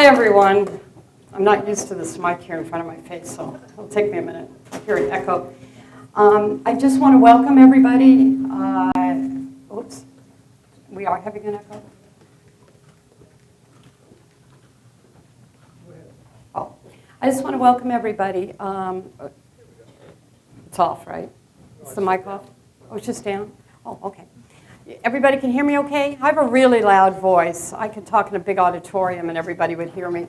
Hi, everyone. I'm not used to this mic here in front of my face, so it'll take me a minute to hear it echo. I just want to welcome everybody. Oops, we are having an echo. Oh, I just want to welcome everybody. It's off, right? Is the mic off? Oh, it's just down? Oh, okay. Everybody can hear me okay? I have a really loud voice. I could talk in a big auditorium and everybody would hear me.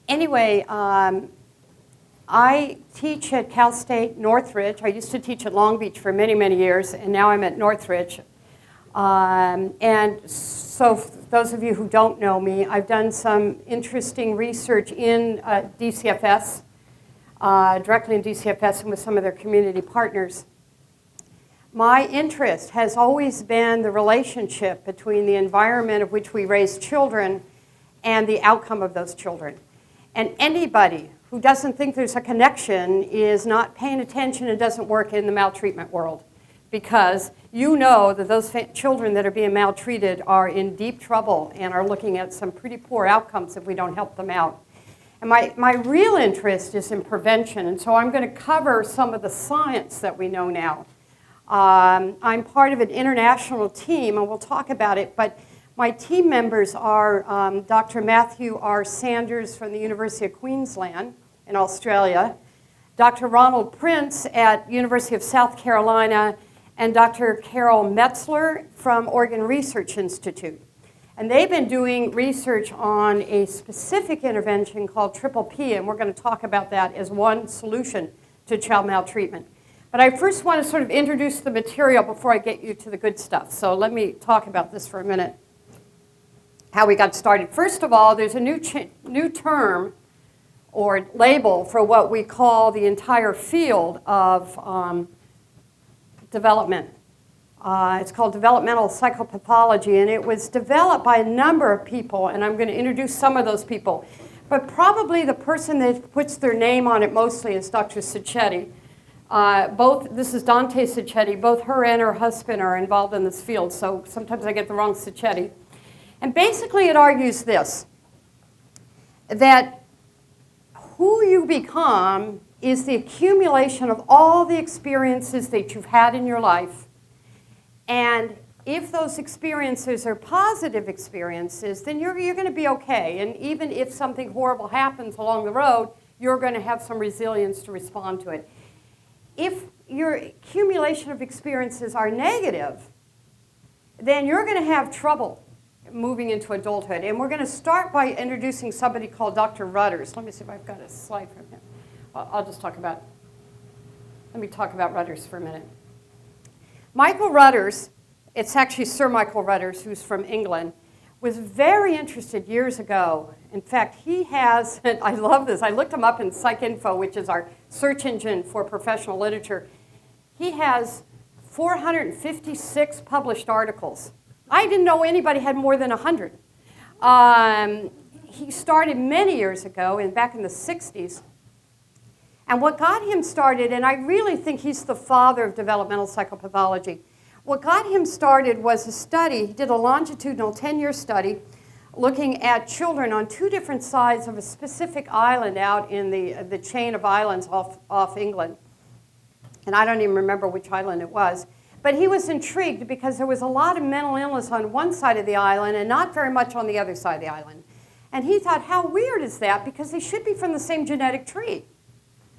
Anyway, I teach at Cal State Northridge. I used to teach at Long Beach for many, many years, and now I'm at Northridge. And so for those of you who don't know me, I've done some interesting research in DCFS, directly in DCFS and with some of their community partners. My interest has always been the relationship between the environment of which we raise children and the outcome of those children. And anybody who doesn't think there's a connection is not paying attention and doesn't work in the maltreatment world, because you know that those children that are being maltreated are in deep trouble and are looking at some pretty poor outcomes if we don't help them out. And my real interest is in prevention, and so I'm going to cover some of the science that we know now. I'm part of an international team, and we'll talk about it, but my team members are Dr. Matthew R. Sanders from the University of Queensland in Australia, Dr. Ronald Prince at University of South Carolina, and Dr. Carol Metzler from Oregon Research Institute. And they've been doing research on a specific intervention called Triple P, and we're going to talk about that as one solution to child maltreatment. But I first want to sort of introduce the material before I get you to the good stuff. So let me talk about this for a minute, how we got started. First of all, there's a new term or label for what we call the entire field of development. It's called developmental psychopathology, and it was developed by a number of people, and I'm going to introduce some of those people. But probably the person that puts their name on it mostly is Dr. Sacchetti. This is Dante Sacchetti. Both her and her husband are involved in this field, so sometimes I get the wrong Sacchetti. And basically it argues this, that who you become is the accumulation of all the experiences that you've had in your life. And if those experiences are positive experiences, then you're going to be okay. And even if something horrible happens along the road, you're going to have some resilience to respond to it. If your accumulation of experiences are negative, then you're going to have trouble moving into adulthood. And we're going to start by introducing somebody called Dr. Rudders. Let me see if I've got a slide from him. Let me talk about Rudders for a minute. Michael Rudders, it's actually Sir Michael Rudders, who's from England, was very interested years ago. In fact, he has, and I love this, I looked him up in PsycInfo, which is our search engine for professional literature. He has 456 published articles. I didn't know anybody had more than 100. He started many years ago, back in the 60s. And what got him started, and I really think he's the father of developmental psychopathology, what got him started was a study. He did a longitudinal 10-year study looking at children on two different sides of a specific island out in the chain of islands off England. And I don't even remember which island it was. But he was intrigued because there was a lot of mental illness on one side of the island and not very much on the other side of the island. And he thought, how weird is that? Because they should be from the same genetic tree.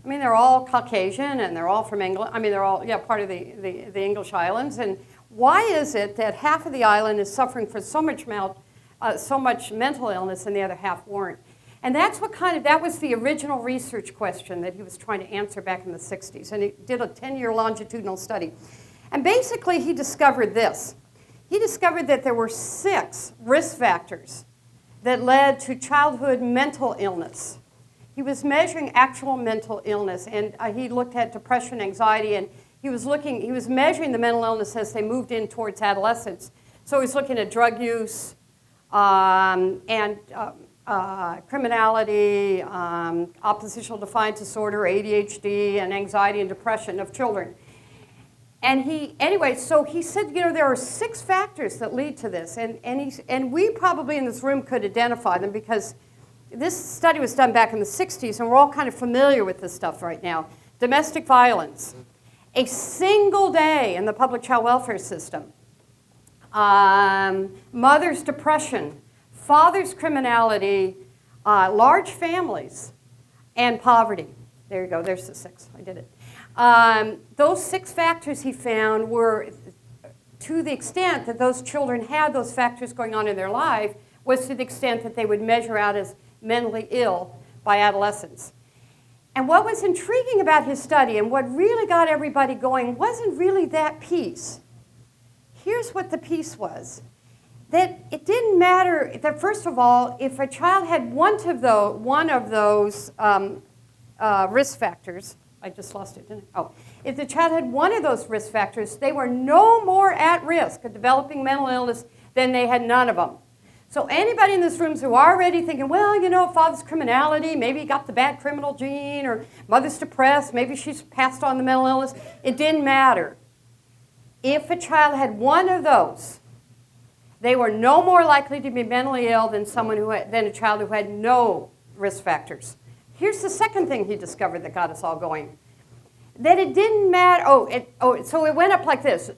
I mean, they're all Caucasian, and they're all from England. I mean, they're all part of the English islands. And why is it that half of the island is suffering from so much mental illness and the other half weren't? And that was the original research question that he was trying to answer back in the 60s. And he did a 10-year longitudinal study. And basically, he discovered this. He discovered that there were 6 risk factors that led to childhood mental illness. He was measuring actual mental illness, and he looked at depression, anxiety, and he was measuring the mental illness as they moved in towards adolescence. So he was looking at drug use and criminality, oppositional defiant disorder, ADHD, and anxiety and depression of children. Anyway, so he said, there are 6 factors that lead to this, and we probably in this room could identify them because this study was done back in the 60s, and we're all kind of familiar with this stuff right now. Domestic violence, a single day in the public child welfare system, mother's depression, father's criminality, large families, and poverty. There you go, there's the 6, I did it. Those 6 factors he found were, to the extent that those children had those factors going on in their life, was to the extent that they would measure out as mentally ill by adolescence. And what was intriguing about his study and what really got everybody going wasn't really that piece. Here's what the piece was. That it didn't matter that, first of all, if a child had one of those risk factors, I just lost it, didn't I? Oh. If the child had one of those risk factors, they were no more at risk of developing mental illness than they had none of them. So anybody in this room who's already thinking, well, father's criminality, maybe he got the bad criminal gene, or mother's depressed, maybe she's passed on the mental illness, it didn't matter. If a child had one of those, they were no more likely to be mentally ill than a child who had no risk factors. Here's the second thing he discovered that got us all going. That it didn't matter, so it went up like this.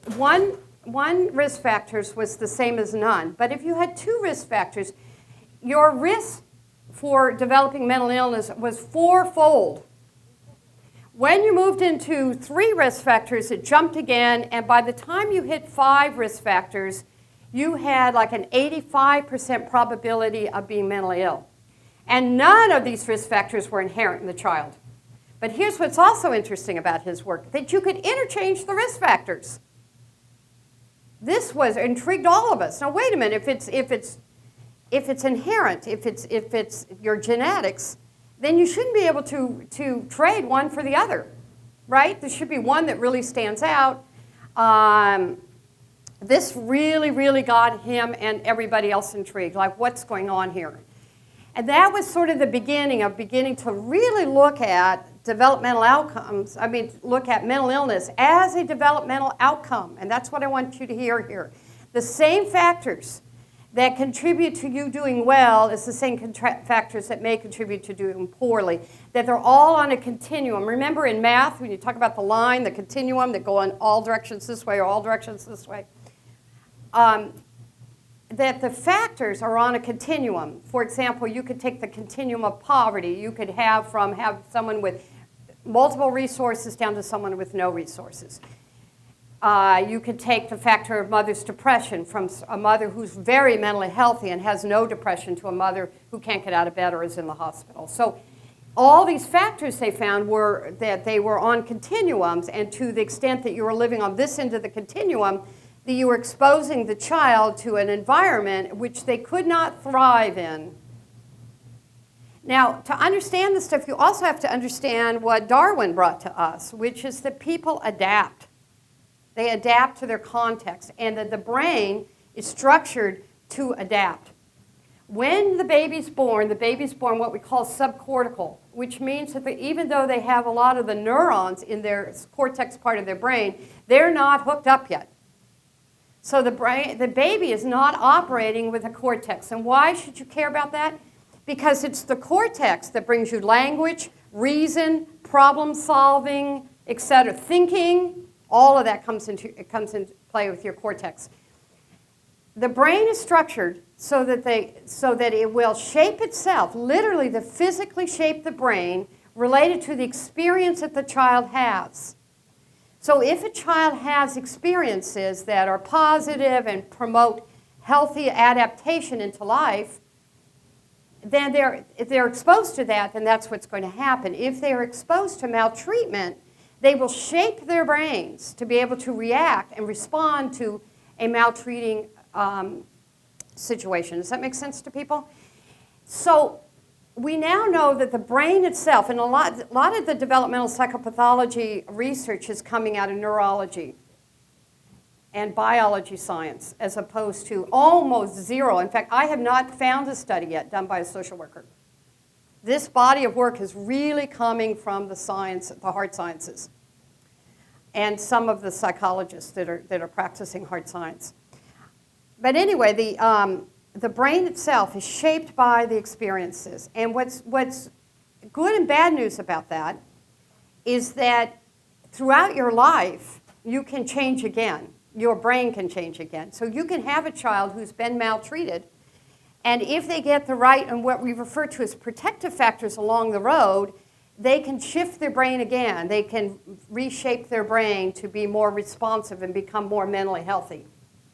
One risk factors was the same as none, but if you had 2 risk factors, your risk for developing mental illness was 4-fold. When you moved into 3 risk factors, it jumped again, and by the time you hit 5 risk factors, you had like an 85% probability of being mentally ill. And none of these risk factors were inherent in the child. But here's what's also interesting about his work, that you could interchange the risk factors. This intrigued all of us. Now wait a minute, if it's inherent, if it's your genetics, then you shouldn't be able to trade one for the other, right? There should be one that really stands out. This really, really got him and everybody else intrigued, like what's going on here? And that was sort of the beginning to really look at developmental outcomes, look at mental illness as a developmental outcome. And that's what I want you to hear here. The same factors that contribute to you doing well is the same factors that may contribute to doing poorly, that they're all on a continuum. Remember in math, when you talk about the line, the continuum that go in all directions this way or all directions this way, that the factors are on a continuum. For example, you could take the continuum of poverty. You could have someone with multiple resources down to someone with no resources. You could take the factor of mother's depression from a mother who's very mentally healthy and has no depression to a mother who can't get out of bed or is in the hospital. So all these factors they found were that they were on continuums, and to the extent that you were living on this end of the continuum, that you were exposing the child to an environment which they could not thrive in. Now, to understand this stuff, you also have to understand what Darwin brought to us, which is that people adapt. They adapt to their context, and that the brain is structured to adapt. When the baby's born what we call subcortical, which means that even though they have a lot of the neurons in their cortex part of their brain, they're not hooked up yet. So the baby is not operating with a cortex. And why should you care about that? Because it's the cortex that brings you language, reason, problem solving, etc. Thinking, all of that comes into play with your cortex. The brain is structured so that it will shape itself, literally to physically shape the brain related to the experience that the child has. So if a child has experiences that are positive and promote healthy adaptation into life, then if they're exposed to that, then that's what's going to happen. If they're exposed to maltreatment, they will shape their brains to be able to react and respond to a maltreating situation. Does that make sense to people? So we now know that the brain itself, and a lot of the developmental psychopathology research is coming out of neurology and biology science, as opposed to almost zero. In fact, I have not found a study yet done by a social worker. This body of work is really coming from the science, the hard sciences. and some of the psychologists that are practicing hard science. But anyway, the brain itself is shaped by the experiences. And what's good and bad news about that is that throughout your life, you can change again. Your brain can change again. So you can have a child who's been maltreated, and if they get the right and what we refer to as protective factors along the road, they can shift their brain again. They can reshape their brain to be more responsive and become more mentally healthy.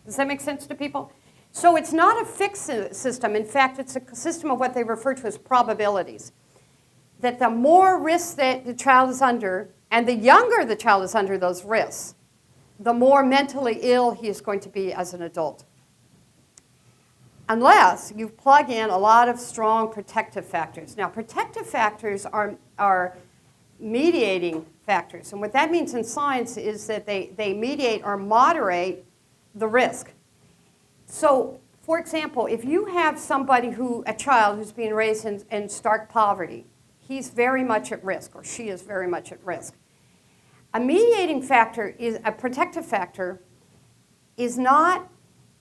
Does that make sense to people? So it's not a fixed system. In fact, it's a system of what they refer to as probabilities. That the more risks that the child is under, and the younger the child is under those risks, the more mentally ill he is going to be as an adult. Unless you plug in a lot of strong protective factors. Now, protective factors are mediating factors. And what that means in science is that they mediate or moderate the risk. So, for example, if you have a child who's being raised in stark poverty, he's very much at risk, or she is very much at risk. A mediating factor, a protective factor, is not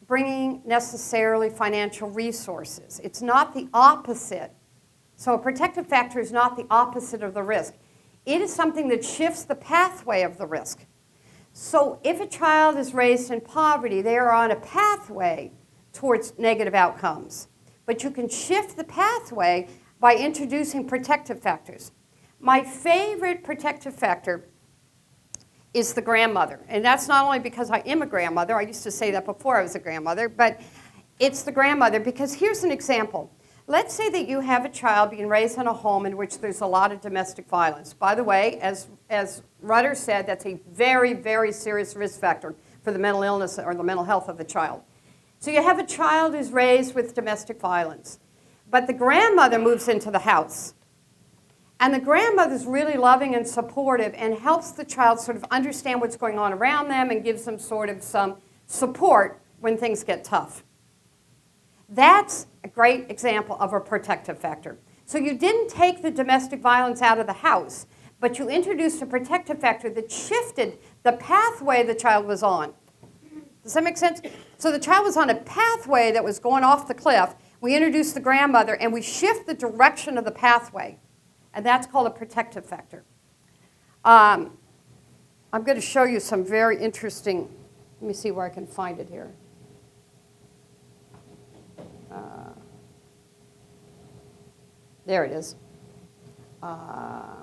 bringing necessarily financial resources. It's not the opposite. So a protective factor is not the opposite of the risk. It is something that shifts the pathway of the risk. So if a child is raised in poverty, they are on a pathway towards negative outcomes. But you can shift the pathway by introducing protective factors. My favorite protective factor is the grandmother. And that's not only because I am a grandmother, I used to say that before I was a grandmother, but it's the grandmother because here's an example. Let's say that you have a child being raised in a home in which there's a lot of domestic violence. By the way, as Rudder said, that's a very, very serious risk factor for the mental illness or the mental health of the child. So you have a child who's raised with domestic violence, but the grandmother moves into the house. And the grandmother's really loving and supportive and helps the child sort of understand what's going on around them and gives them sort of some support when things get tough. That's a great example of a protective factor. So you didn't take the domestic violence out of the house, but you introduced a protective factor that shifted the pathway the child was on. Does that make sense? So the child was on a pathway that was going off the cliff. We introduced the grandmother, and we shift the direction of the pathway. And that's called a protective factor. I'm going to show you some very interesting, let me see where I can find it here. There it is. Are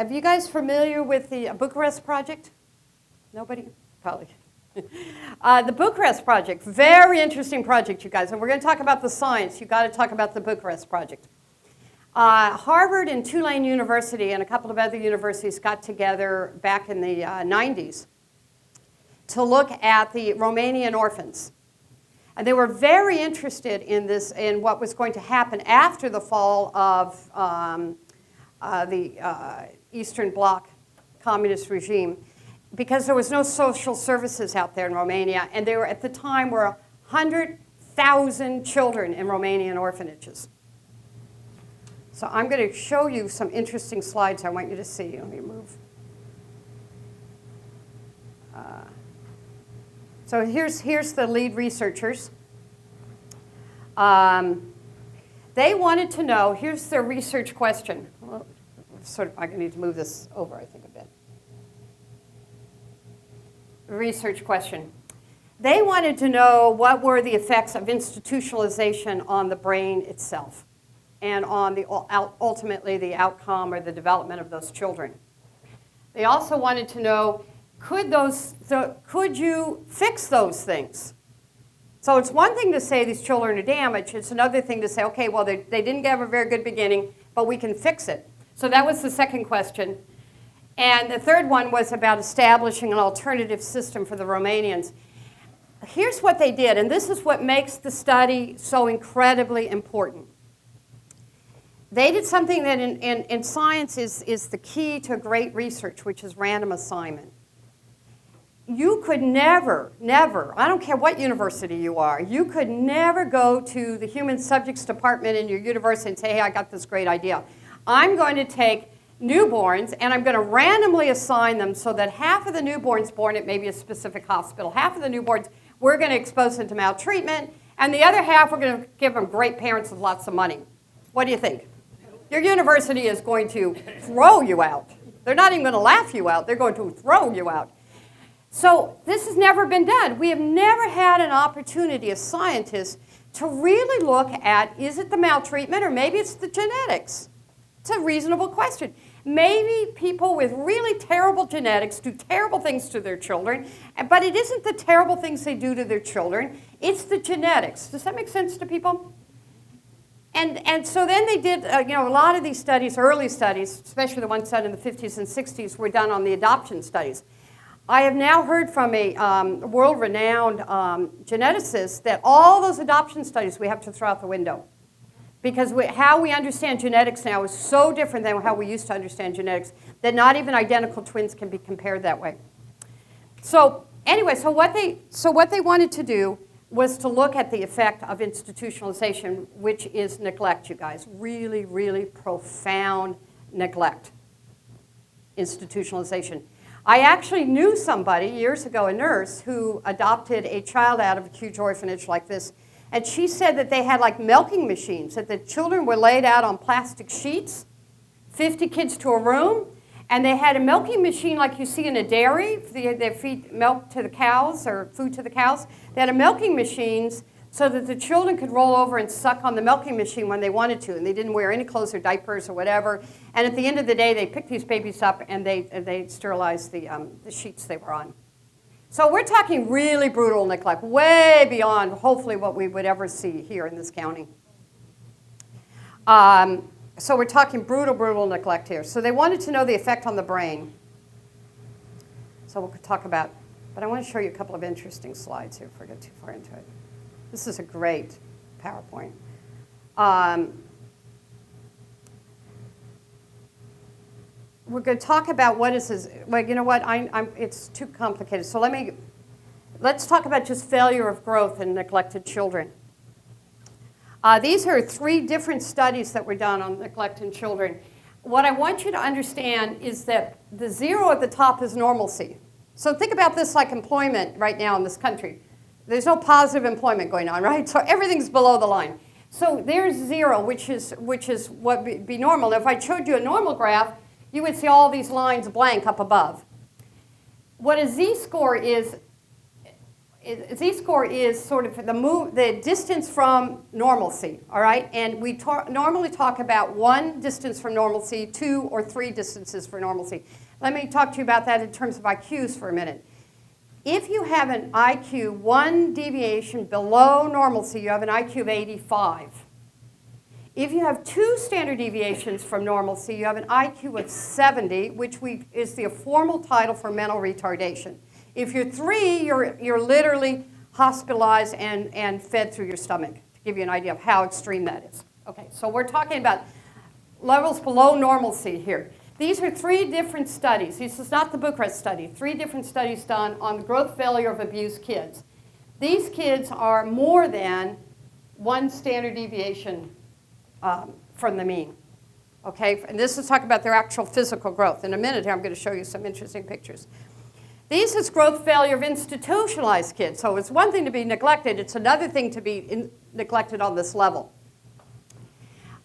you guys familiar with the Bucharest project? Nobody? Probably. The Bucharest project, very interesting project, you guys. And we're going to talk about the science. You've got to talk about the Bucharest project. Harvard and Tulane University and a couple of other universities got together back in the 90s to look at the Romanian orphans. And they were very interested in this, in what was going to happen after the fall of the Eastern Bloc communist regime, because there was no social services out there in Romania, and there were, at the time, were 100,000 children in Romanian orphanages. So I'm going to show you some interesting slides I want you to see. Let me move. So here's the lead researchers. They wanted to know, here's their research question. Well, I need to move this over, I think, a bit. Research question. They wanted to know what were the effects of institutionalization on the brain itself and on ultimately the outcome or the development of those children. They also wanted to know, could you fix those things? So it's one thing to say these children are damaged. It's another thing to say, okay, well, they didn't have a very good beginning, but we can fix it. So that was the second question. And the third one was about establishing an alternative system for the Romanians. Here's what they did, and this is what makes the study so incredibly important. They did something that in science is the key to great research, which is random assignment. You could never, I don't care what university you are, you could never go to the human subjects department in your university and say, hey, I got this great idea. I'm going to take newborns, and I'm going to randomly assign them so that half of the newborns born at maybe a specific hospital, half of the newborns, we're going to expose them to maltreatment, and the other half, we're going to give them great parents with lots of money. What do you think? Your university is going to throw you out. They're not even going to laugh you out. They're going to throw you out. So this has never been done. We have never had an opportunity as scientists to really look at, is it the maltreatment or maybe it's the genetics? It's a reasonable question. Maybe people with really terrible genetics do terrible things to their children, but it isn't the terrible things they do to their children, it's the genetics. Does that make sense to people? And so then they did, a lot of these studies, early studies, especially the ones done in the 50s and 60s, were done on the adoption studies. I have now heard from a world-renowned geneticist that all those adoption studies we have to throw out the window. Because how we understand genetics now is so different than how we used to understand genetics that not even identical twins can be compared that way. So anyway, so what they wanted to do was to look at the effect of institutionalization, which is neglect, you guys. Really, really profound neglect. Institutionalization. I actually knew somebody years ago, a nurse, who adopted a child out of a huge orphanage like this. And she said that they had like milking machines, that the children were laid out on plastic sheets, 50 kids to a room, and they had a milking machine like you see in a dairy. They feed milk to the cows or food to the cows. They had a milking machines so that the children could roll over and suck on the milking machine when they wanted to, and they didn't wear any clothes or diapers or whatever. And at the end of the day, they picked these babies up and they sterilized the sheets they were on. So we're talking really brutal neglect, way beyond, hopefully, what we would ever see here in this county. So we're talking brutal, brutal neglect here. So they wanted to know the effect on the brain. So we'll talk about, but I want to show you a couple of interesting slides here before I get too far into it. This is a great PowerPoint. We're going to talk about what is this. Well, you know what? It's too complicated. So let's talk about just failure of growth in neglected children. These are 3 different studies that were done on neglect in children. What I want you to understand is that the 0 at the top is normalcy. So think about this like employment right now in this country. There's no positive employment going on, right? So everything's below the line. So there's 0, which is what would be normal. Now, if I showed you a normal graph, you would see all these lines blank up above. What a z-score is sort of the distance from normalcy, all right? And we normally talk about 1 distance from normalcy, 2 or 3 distances for normalcy. Let me talk to you about that in terms of IQs for a minute. If you have an IQ 1 deviation below normalcy, you have an IQ of 85. If you have 2 standard deviations from normalcy, you have an IQ of 70, which is the formal title for mental retardation. If you're 3, you're literally hospitalized and fed through your stomach, to give you an idea of how extreme that is. Okay, so we're talking about levels below normalcy here. These are 3 different studies. This is not the Bucharest study. 3 different studies done on the growth failure of abused kids. These kids are more than 1 standard deviation from the mean. Okay, and this is talking about their actual physical growth. In a minute here, I'm going to show you some interesting pictures. This is growth failure of institutionalized kids. So it's one thing to be neglected. It's another thing to be neglected on this level.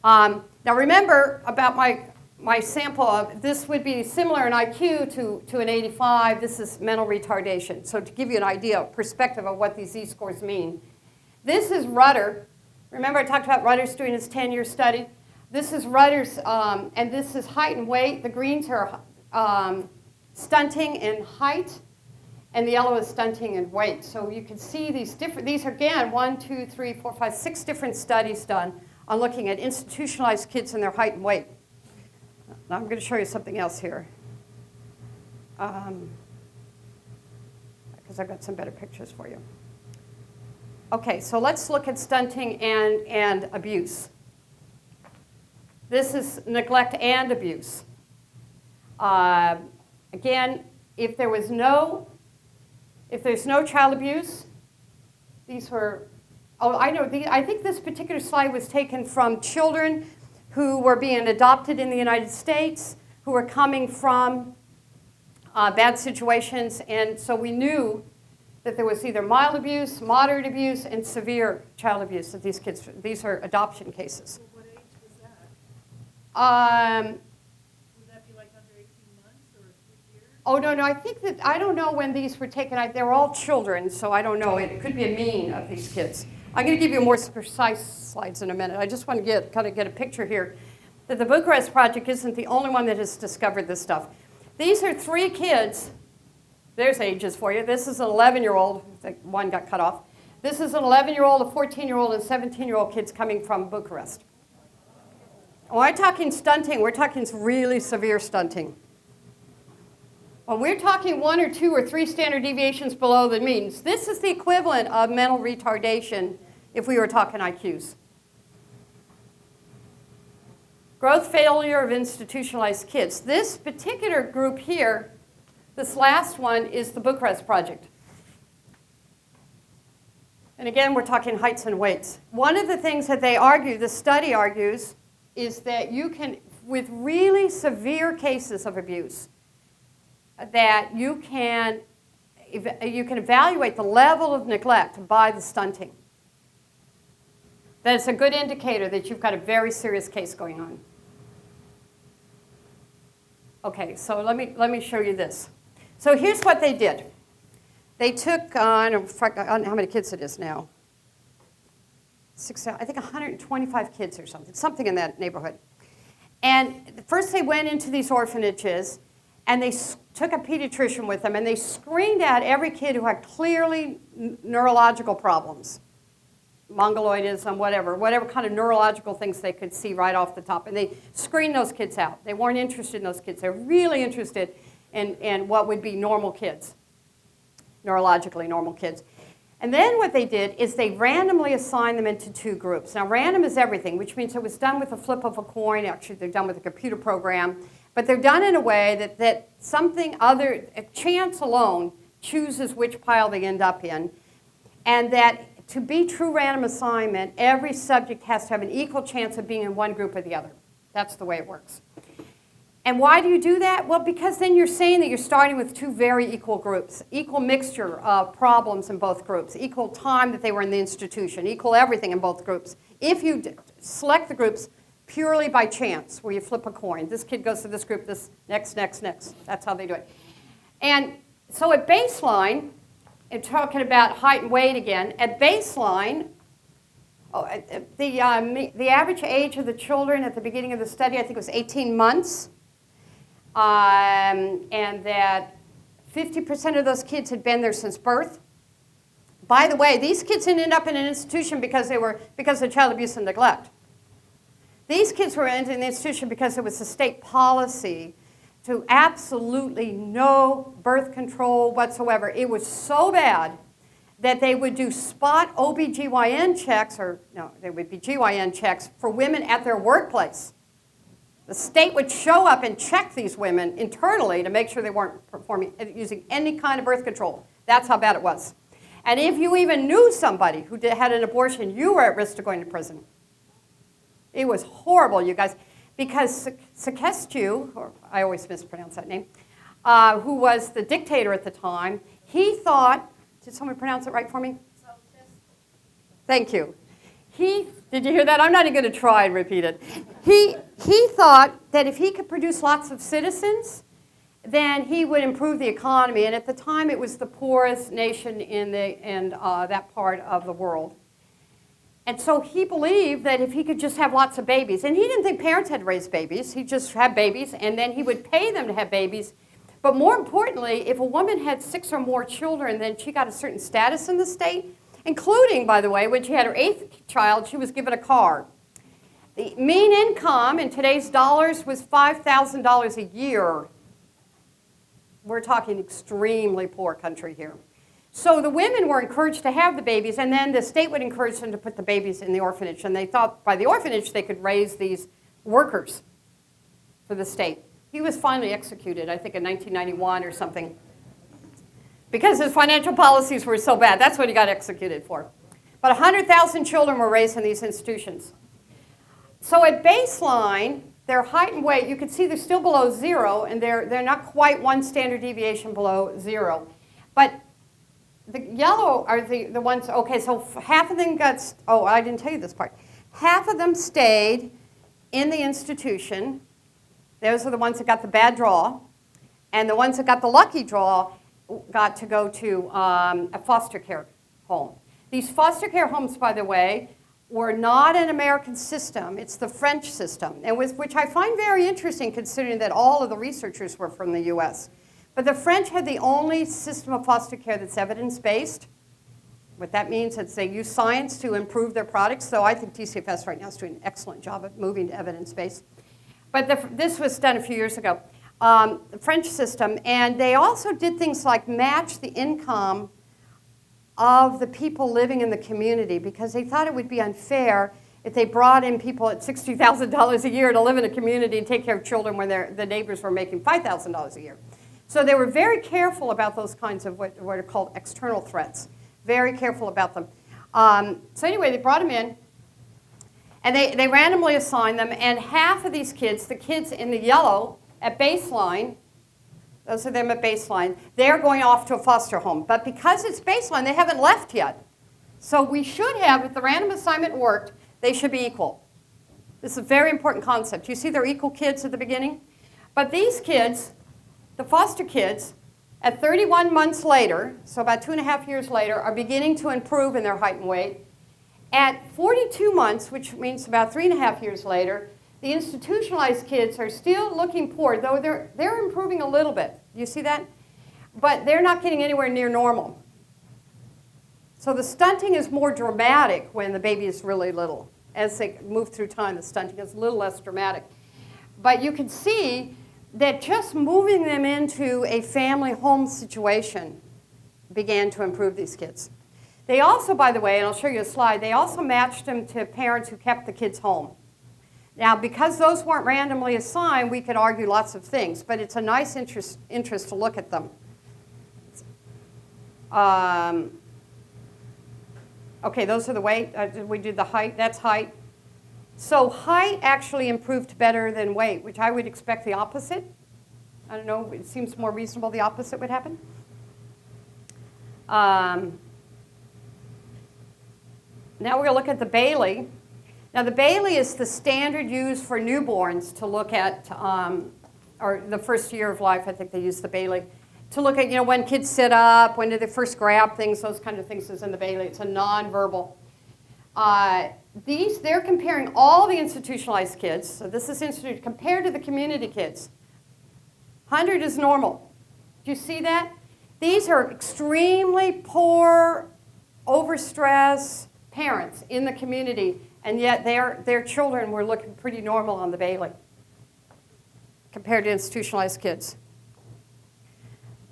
Now remember about my sample of this would be similar in IQ to an 85. This is mental retardation. So to give you an idea, perspective of what these Z-scores mean. This is Rudder. Remember I talked about Rudder's doing his 10-year study? This is Rudder's, and this is height and weight. The greens are stunting in height, and the yellow is stunting in weight. So you can see these are again 1, 2, 3, 4, 5, 6 different studies done on looking at institutionalized kids and their height and weight. Now I'm going to show you something else here, because I've got some better pictures for you. Okay, so let's look at stunting and abuse. This is neglect and abuse. Again, if there's no child abuse, these were, I think this particular slide was taken from children who were being adopted in the United States, who were coming from bad situations, and so we knew that there was either mild abuse, moderate abuse, and severe child abuse that these kids, these are adoption cases. So what age was that? Um, Would that be like under 18 months or 3 years? oh, no, I think that, I don't know when these were taken. They were all children, so I don't know. It could be a mean of these kids. I'm going to give you more precise slides in a minute. I just want to kind of get a picture here that the Bucharest Project isn't the only one that has discovered this stuff. These are 3 kids. There's ages for you. This is an 11-year-old. One got cut off. This is an 11-year-old, a 14-year-old, and 17-year-old kids coming from Bucharest. When we're talking stunting, we're talking really severe stunting. When we're talking 1 or 2 or 3 standard deviations below the means, this is the equivalent of mental retardation if we were talking IQs. Growth failure of institutionalized kids. This particular group here, this last one, is the Bucharest Project. And again, we're talking heights and weights. One of the things that they argue, the study argues, is that you can, with really severe cases of abuse, that you can evaluate the level of neglect by the stunting. That it's a good indicator that you've got a very serious case going on. Okay, so let me show you this. So here's what they did. They took, I don't know how many kids it is now. I think 125 kids or something in that neighborhood. And first they went into these orphanages, and they took a pediatrician with them, and they screened out every kid who had clearly neurological problems. Mongoloidism, whatever kind of neurological things they could see right off the top. And they screened those kids out. They weren't interested in those kids. They're really interested in what would be normal kids, neurologically normal kids. And then what they did is they randomly assigned them into 2 groups. Now, random is everything, which means it was done with a flip of a coin. Actually, they're done with a computer program. But they're done in a way that something other, chance alone, chooses which pile they end up in. And that to be true random assignment, every subject has to have an equal chance of being in one group or the other. That's the way it works. And why do you do that? Well, because then you're saying that you're starting with 2 very equal groups, equal mixture of problems in both groups, equal time that they were in the institution, equal everything in both groups. If you select the groups purely by chance, where you flip a coin, this kid goes to this group, this next. That's how they do it. And so at baseline, and talking about height and weight again, at baseline, the average age of the children at the beginning of the study, I think, was 18 months. And that 50% of those kids had been there since birth. By the way, these kids didn't end up in an institution because of child abuse and neglect. These kids were in an institution because it was a state policy to absolutely no birth control whatsoever. It was so bad that they would do spot OBGYN checks, or no, they would be GYN checks for women at their workplace. The state would show up and check these women internally to make sure they weren't using any kind of birth control. That's how bad it was. And if you even knew somebody who had an abortion, you were at risk of going to prison. It was horrible, you guys. Because Sakescu, or I always mispronounce that name, who was the dictator at the time, he thought, did someone pronounce it right for me? Thank you. Did you hear that? I'm not even going to try and repeat it. He thought that if he could produce lots of citizens, then he would improve the economy. And at the time, it was the poorest nation in that part of the world. And so he believed that if he could just have lots of babies, and he didn't think parents had to raise babies, he'd just have babies, and then he would pay them to have babies. But more importantly, if a woman had 6 or more children, then she got a certain status in the state, including, by the way, when she had her 8th child, she was given a car. The mean income in today's dollars was $5,000 a year. We're talking extremely poor country here. So the women were encouraged to have the babies, and then the state would encourage them to put the babies in the orphanage. And they thought by the orphanage they could raise these workers for the state. He was finally executed, I think in 1991 or something, because his financial policies were so bad. That's what he got executed for. But 100,000 children were raised in these institutions. So at baseline, their height and weight, you can see they're still below 0, and they're not quite 1 standard deviation below 0. But the yellow are the ones, okay, so half of them got, oh, I didn't tell you this part. Half of them stayed in the institution. Those are the ones that got the bad draw. And the ones that got the lucky draw got to go to a foster care home. These foster care homes, by the way, were not an American system. It's the French system, and which I find very interesting considering that all of the researchers were from the US. But the French had the only system of foster care that's evidence-based. What that means is they use science to improve their products. So I think DCFS right now is doing an excellent job of moving to evidence-based. But this was done a few years ago, the French system. And they also did things like match the income of the people living in the community because they thought it would be unfair if they brought in people at $60,000 a year to live in a community and take care of children when the neighbors were making $5,000 a year. So they were very careful about those kinds of what are called external threats. Very careful about them. So anyway, they brought them in, and they randomly assigned them, and half of these kids, the kids in the yellow at baseline, those are them at baseline, they're going off to a foster home. But because it's baseline, they haven't left yet. So we should have, if the random assignment worked, they should be equal. This is a very important concept. You see they're equal kids at the beginning? But these kids, the foster kids, at 31 months later, so about 2.5 years later, are beginning to improve in their height and weight. At 42 months, which means about 3.5 years later, the institutionalized kids are still looking poor, though they're improving a little bit. You see that? But they're not getting anywhere near normal. So the stunting is more dramatic when the baby is really little. As they move through time, the stunting is a little less dramatic. But you can see that just moving them into a family home situation began to improve these kids. They also, by the way, and I'll show you a slide, they also matched them to parents who kept the kids home. Now, because those weren't randomly assigned, we could argue lots of things, but it's a nice interest to look at them. Okay, those are the weight. We did the height. That's height. So height actually improved better than weight, which I would expect the opposite. I don't know, it seems more reasonable the opposite would happen. Now we're going to look at the Bailey. Now the Bailey is the standard used for newborns to look at, or the first year of life, I think they use the Bailey, to look at, when kids sit up, when do they first grab things, those kind of things is in the Bailey. It's a nonverbal. They're comparing all the institutionalized kids, so this is institute, compared to the community kids. 100 is normal. Do you see that? These are extremely poor, overstressed parents in the community, and yet their children were looking pretty normal on the Bailey compared to institutionalized kids.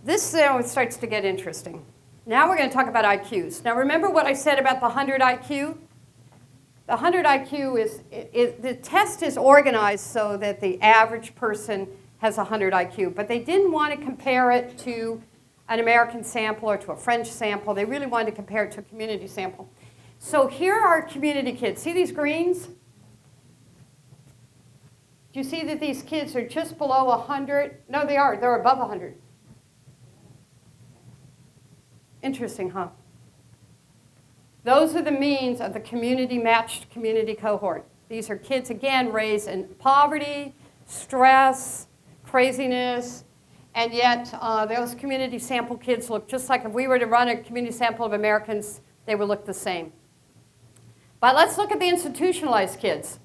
This starts to get interesting. Now we're going to talk about IQs. Now remember what I said about the 100 IQ? The 100 IQ the test is organized so that the average person has 100 IQ, but they didn't want to compare it to an American sample or to a French sample. They really wanted to compare it to a community sample. So here are community kids. See these greens? Do you see that these kids are just below 100? No, they are. They're above 100. Interesting, huh? Those are the means of the community-matched community cohort. These are kids, again, raised in poverty, stress, craziness, and yet those community sample kids look just like if we were to run a community sample of Americans, they would look the same. But let's look at the institutionalized kids.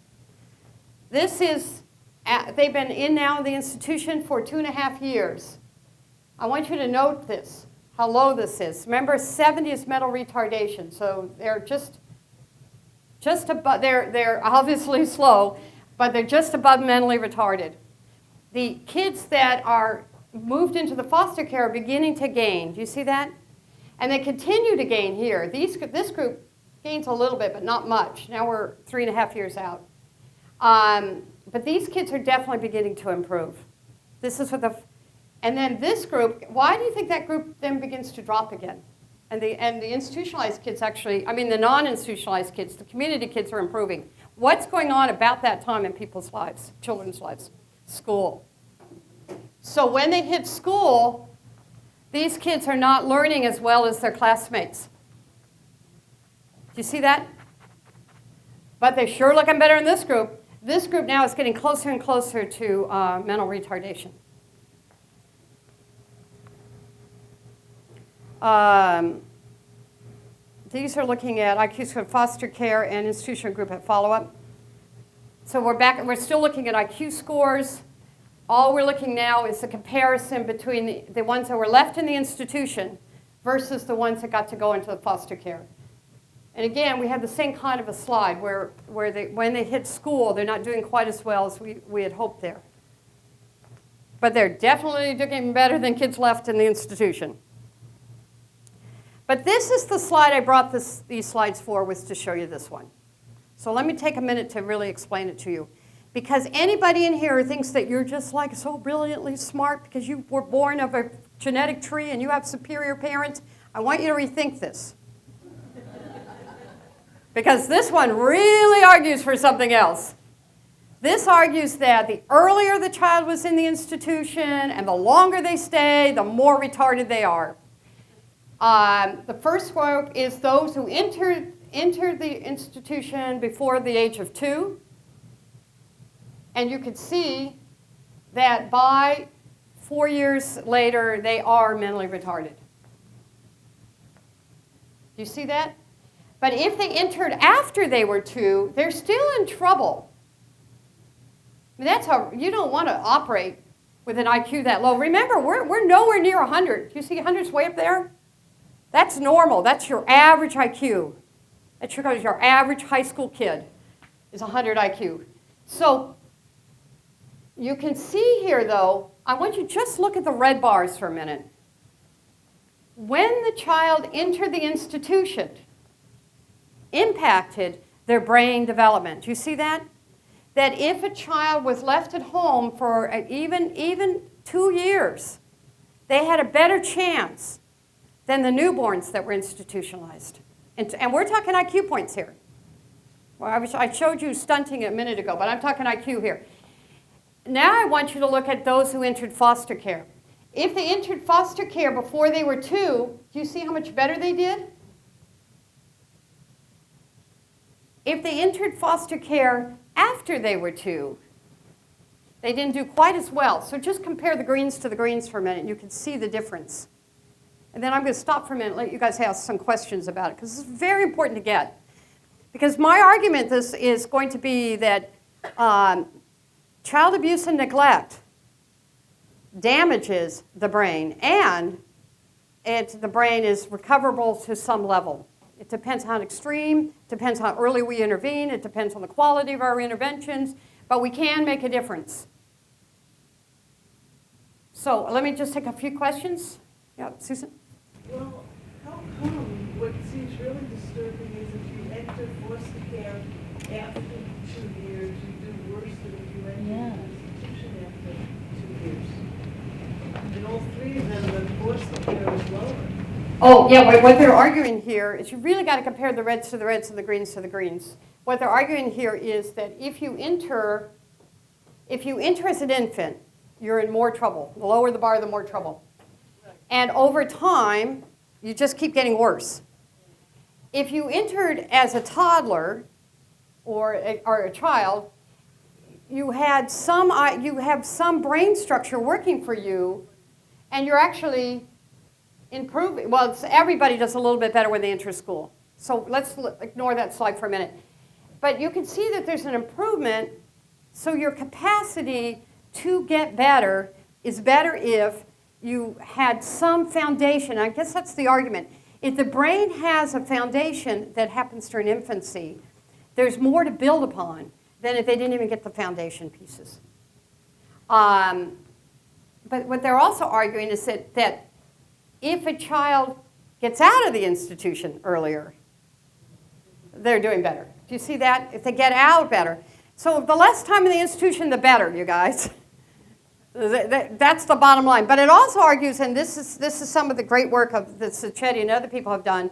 This is, they've been in now the institution for 2.5 years. I want you to note this, how low this is. Remember, 70 is mental retardation, so they're just above, they're obviously slow, but they're just above mentally retarded. The kids that are moved into the foster care are beginning to gain. Do you see that? And they continue to gain here. This group gains a little bit, but not much. Now we're 3.5 years out. But these kids are definitely beginning to improve. This is what and then this group, why do you think that group then begins to drop again? And the institutionalized kids actually, I mean the non-institutionalized kids, the community kids are improving. What's going on about that time in people's lives, children's lives? School. So when they hit school, these kids are not learning as well as their classmates. Do you see that? But they're sure looking better in this group. This group now is getting closer and closer to mental retardation. These are looking at IQs for foster care and institutional group at follow-up. So we're still looking at IQ scores. All we're looking now is the comparison between the ones that were left in the institution versus the ones that got to go into the foster care. And again, we have the same kind of a slide where when they hit school, they're not doing quite as well as we had hoped there. But they're definitely doing better than kids left in the institution. But this is the slide I brought these slides for, was to show you this one. So let me take a minute to really explain it to you. Because anybody in here who thinks that you're just like so brilliantly smart because you were born of a genetic tree and you have superior parents, I want you to rethink this. Because this one really argues for something else. This argues that the earlier the child was in the institution and the longer they stay, the more retarded they are. The first group is those who entered the institution before the age of 2. And you can see that by 4 years later, they are mentally retarded. Do you see that? But if they entered after they were 2, they're still in trouble. I mean, that's how you don't want to operate with an IQ that low. Remember, we're nowhere near 100. Do you see 100's way up there? That's normal. That's your average IQ. That's your average high school kid is 100 IQ. So you can see here, though, I want you to just look at the red bars for a minute. When the child entered the institution, impacted their brain development. Do you see that? That if a child was left at home for even 2 years, they had a better chance than the newborns that were institutionalized. And we're talking IQ points here. Well, I showed you stunting a minute ago, but I'm talking IQ here. Now I want you to look at those who entered foster care. If they entered foster care before they were 2, do you see how much better they did? If they entered foster care after they were 2, they didn't do quite as well. So just compare the greens to the greens for a minute, and you can see the difference. And then I'm going to stop for a minute and let you guys ask some questions about it, because it's very important to get. Because my argument is going to be that child abuse and neglect damages the brain, and the brain is recoverable to some level. It depends how extreme, depends how early we intervene, it depends on the quality of our interventions, but we can make a difference. So let me just take a few questions. Yeah, Susan? Well, how come what seems really disturbing is if you enter foster care after 2 years, you do worse than if you enter the institution after 2 years. And all 3 of them, the foster care is lower. Oh, yeah, what they're arguing here is you really got to compare the reds to the reds and the greens to the greens. What they're arguing here is that if you enter as an infant, you're in more trouble. The lower the bar, the more trouble. Right. And over time, you just keep getting worse. If you entered as a toddler or a child, you have some brain structure working for you, and you're actually improving. Well, everybody does a little bit better when they enter school. So let's ignore that slide for a minute. But you can see that there's an improvement, so your capacity to get better is better if you had some foundation. I guess that's the argument. If the brain has a foundation that happens during infancy, there's more to build upon than if they didn't even get the foundation pieces. But what they're also arguing is that if a child gets out of the institution earlier, they're doing better. Do you see that? If they get out better. So the less time in the institution, the better, you guys. That's the bottom line. But it also argues, and this is some of the great work of that Sacchetti and other people have done,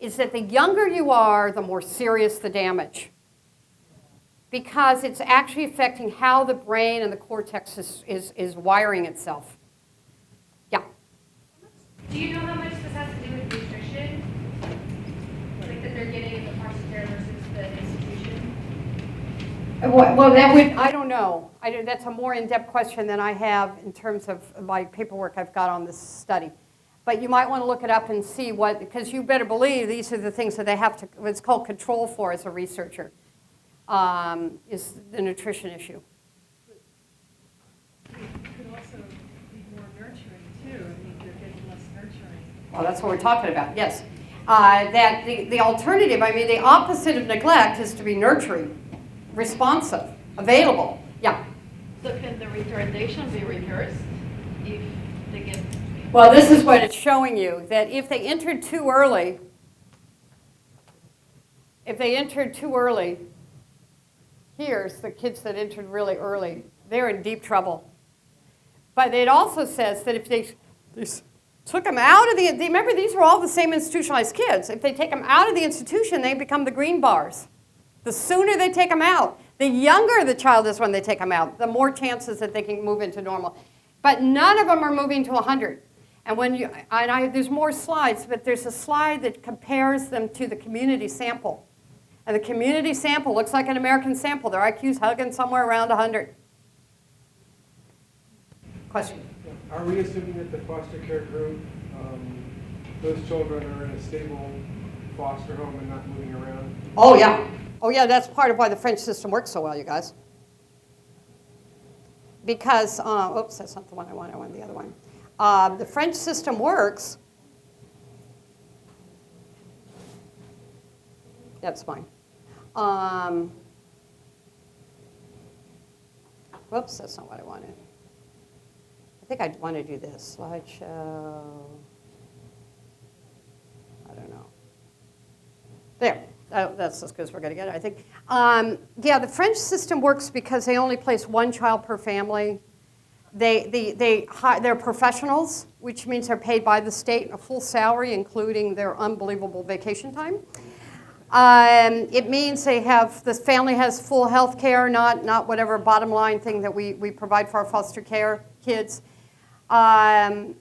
is that the younger you are, the more serious the damage. because it's actually affecting how the brain and the cortex is wiring itself. Yeah. Do you know how much this has to do with nutrition? Like that they're getting in the foster care versus the institution? Well, I don't know. That's a more in-depth question than I have in terms of my paperwork I've got on this study. But you might want to look it up and see what, because you better believe these are the things that they have to, what's called control for as a researcher, is the nutrition issue. It could also be more nurturing too. I mean, they're getting less nurturing. Well, that's what we're talking about, yes. That the alternative, I mean, the opposite of neglect is to be nurturing, responsive, available. Yeah. So can the retardation be reversed if they get... Well, this is what it's showing you, that if they entered too early, here's the kids that entered really early, they're in deep trouble. But it also says that if they took them out of the, remember these are all the same institutionalized kids, if they take them out of the institution, they become the green bars. The sooner they take them out, the younger the child is when they take them out, the more chances that they can move into normal. But none of them are moving to 100. And there's more slides, but there's a slide that compares them to the community sample. And the community sample looks like an American sample. Their IQ's hugging somewhere around 100. Question? Are we assuming that the foster care group, those children are in a stable foster home and not moving around? Oh, yeah. Oh, yeah, that's part of why the French system works so well, you guys. Because, oops, that's not the one I want the other one. The French system works. That's fine. Whoops, that's not what I wanted. I think I want to do this slideshow. I don't know. There. That's as good as we're going to get it, I think. Yeah, the French system works because they only place one child per family. They're professionals, which means they're paid by the state a full salary, including their unbelievable vacation time. It means the family has full health care, not whatever bottom line thing that we provide for our foster care kids. And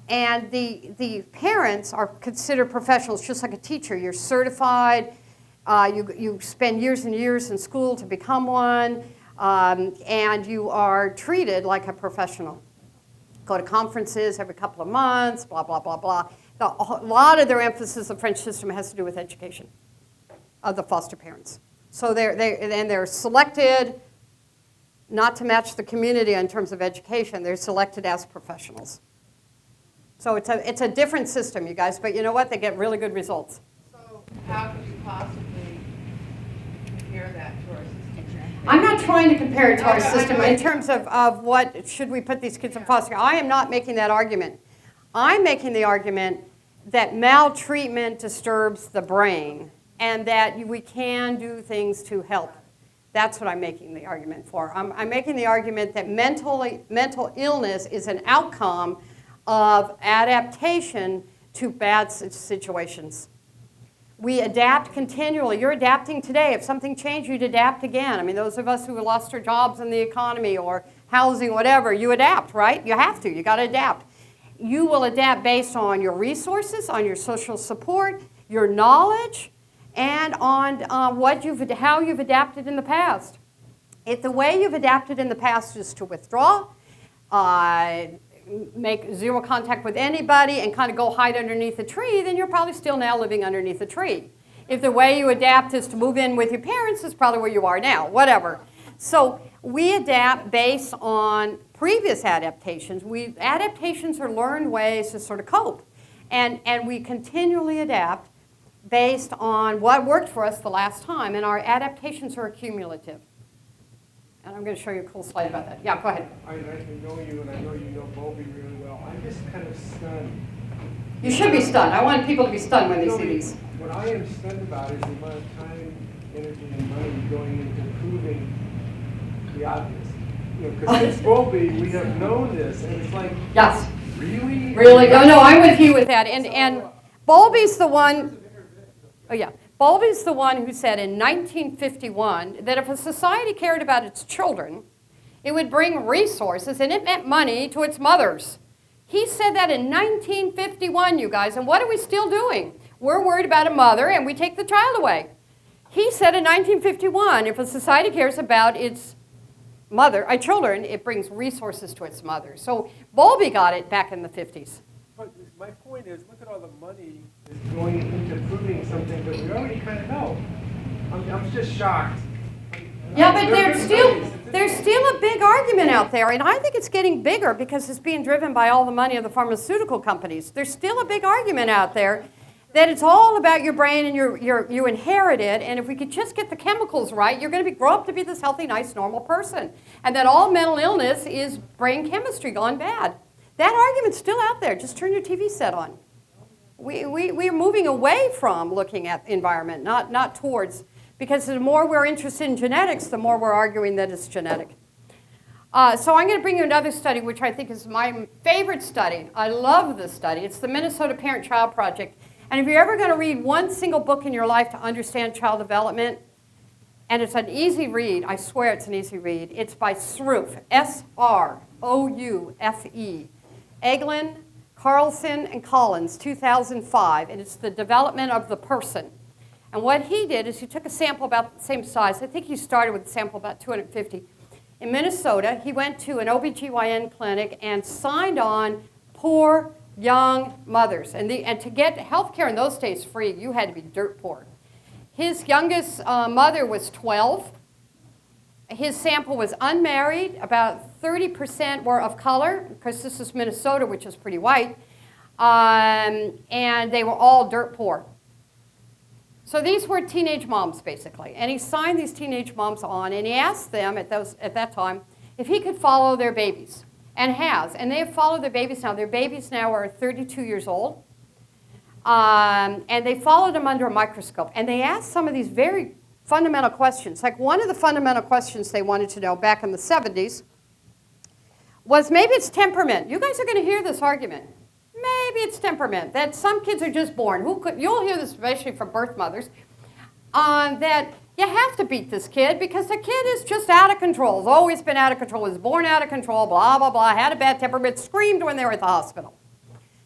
the parents are considered professionals, just like a teacher. You're certified. You spend years and years in school to become one. And you are treated like a professional. Go to conferences every couple of months, blah, blah, blah, blah. A lot of their emphasis, the French system, has to do with education of the foster parents. So they're selected not to match the community in terms of education. They're selected as professionals. So it's a different system, you guys, but you know what? They get really good results. So how could you possibly compare that to our system? I'm not trying to compare it to our system in terms of what should we put these kids in foster care. I am not making that argument. I'm making the argument that maltreatment disturbs the brain and that we can do things to help. That's what I'm making the argument for. I'm making the argument that mental illness is an outcome of adaptation to bad situations. We adapt continually. You're adapting today. If something changed, you'd adapt again. I mean, those of us who lost our jobs in the economy or housing, whatever, you adapt, right? You have to. You got to adapt. You will adapt based on your resources, on your social support, your knowledge, and on how you've adapted in the past. If the way you've adapted in the past is to withdraw, make zero contact with anybody and kind of go hide underneath a tree, then you're probably still now living underneath a tree. If the way you adapt is to move in with your parents, it's probably where you are now, whatever. So we adapt based on previous adaptations. Adaptations are learned ways to sort of cope. And we continually adapt based on what worked for us the last time. And our adaptations are cumulative. And I'm going to show you a cool slide about that. Yeah, go ahead. I know you, and I know you know Bobby really well. I'm just kind of stunned. You should be stunned. I want people to be stunned when they see these. What I am stunned about is the amount of time, energy, and money going into proving the obvious. Because since Bobby, we have known this, and it's like, yes, really? Really? Oh, no, I'm with you with that. And Bowlby's the one. Oh yeah, Bowlby's the one who said in 1951 that if a society cared about its children, it would bring resources, and it meant money, to its mothers. He said that in 1951, you guys, and what are we still doing? We're worried about a mother, and we take the child away. He said in 1951, if a society cares about its children, it brings resources to its mothers. So Bowlby got it back in the 50s. But my point is, look at all the money is going into proving something that we already kind of know. I'm just shocked. Yeah, but there's still a big argument out there, and I think it's getting bigger because it's being driven by all the money of the pharmaceutical companies. There's still a big argument out there that it's all about your brain and you inherit it, and if we could just get the chemicals right, you're going to grow up to be this healthy, nice, normal person. And that all mental illness is brain chemistry gone bad. That argument's still out there. Just turn your TV set on. We're moving away from looking at environment, not towards, because the more we're interested in genetics, the more we're arguing that it's genetic. So I'm going to bring you another study, which I think is my favorite study. I love this study. It's the Minnesota Parent-Child Project. And if you're ever going to read one single book in your life to understand child development, and it's an easy read, I swear it's an easy read, it's by Sroufe, S-R-O-U-F-E. Eglin, Carlson, and Collins, 2005, and it's the development of the person. And what he did is he took a sample about the same size. I think he started with a sample about 250. In Minnesota, he went to an OBGYN clinic and signed on poor young mothers. And to get health care in those days free, you had to be dirt poor. His youngest mother was 12. His sample was unmarried. About 30% were of color, because this is Minnesota, which is pretty white. And they were all dirt poor. So these were teenage moms, basically. And he signed these teenage moms on, and he asked them at that time if he could follow their babies, and has. And they have followed their babies now. Their babies now are 32 years old. And they followed them under a microscope. And they asked some of these very fundamental questions. Like one of the fundamental questions they wanted to know back in the 70s was maybe it's temperament. You guys are going to hear this argument. Maybe it's temperament, that some kids are just born. You'll hear this especially from birth mothers, that you have to beat this kid because the kid is just out of control. Has always been out of control, was born out of control, blah, blah, blah, had a bad temperament, screamed when they were at the hospital.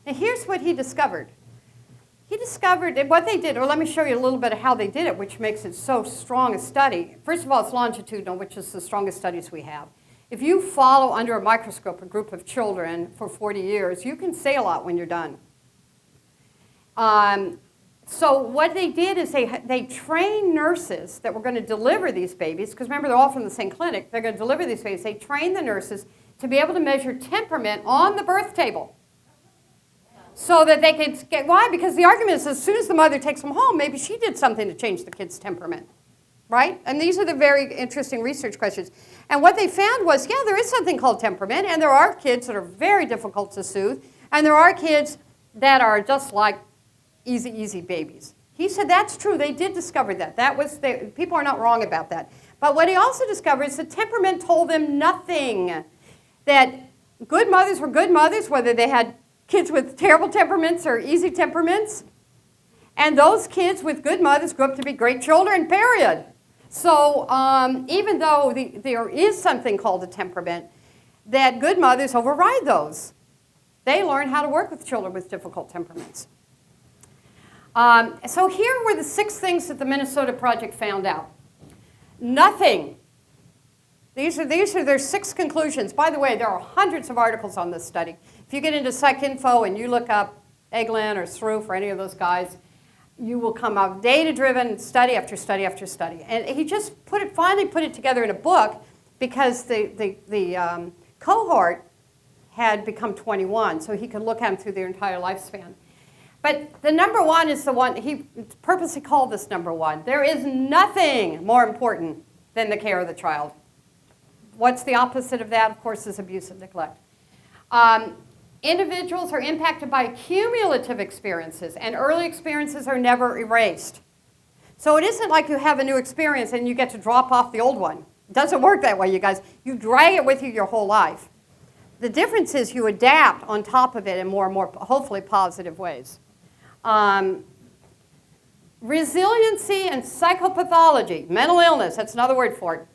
Now here's what he discovered. He discovered that what they did, or let me show you a little bit of how they did it, which makes it so strong a study. First of all, it's longitudinal, which is the strongest studies we have. If you follow under a microscope a group of children for 40 years, you can say a lot when you're done. So what they did is they trained nurses that were going to deliver these babies, because remember, they're all from the same clinic. They're going to deliver these babies. They trained the nurses to be able to measure temperament on the birth table. So that they could get, why? Because the argument is as soon as the mother takes them home, maybe she did something to change the kid's temperament. Right? And these are the very interesting research questions. And what they found was, yeah, there is something called temperament, and there are kids that are very difficult to soothe, and there are kids that are just like easy, easy babies. He said that's true. They did discover that. People are not wrong about that. But what he also discovered is that temperament told them nothing. That good mothers were good mothers, whether they had kids with terrible temperaments or easy temperaments. And those kids with good mothers grew up to be great children, period. So even though there is something called a temperament, that good mothers override those. They learn how to work with children with difficult temperaments. So here were the 6 things that the Minnesota Project found out. Nothing. These are their 6 conclusions. By the way, there are hundreds of articles on this study. If you get into PsycInfo and you look up Eglin or Sroufe or any of those guys, you will come out data-driven study after study after study. And he just finally put it together in a book because the cohort had become 21, so he could look at them through their entire lifespan. But the number 1 is the one, he purposely called this number 1. There is nothing more important than the care of the child. What's the opposite of that? Of course, is abuse and neglect. Individuals are impacted by cumulative experiences, and early experiences are never erased. So it isn't like you have a new experience and you get to drop off the old one. It doesn't work that way, you guys. You drag it with you your whole life. The difference is you adapt on top of it in more and more, hopefully, positive ways. resiliency and psychopathology, mental illness, that's another word for it.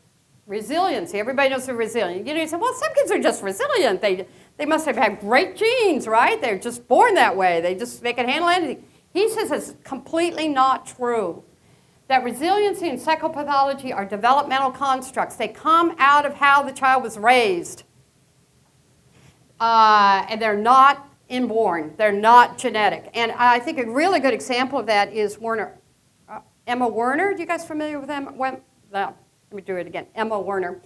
Resiliency, everybody knows they're resilient. You know, you say, well, some kids are just resilient. They must have had great genes, right? They're just born that way. They can handle anything. He says it's completely not true. That resiliency and psychopathology are developmental constructs. They come out of how the child was raised. And they're not inborn. They're not genetic. And I think a really good example of that is Emma Werner. Are you guys familiar with Emma? Let me do it again. Emma Werner.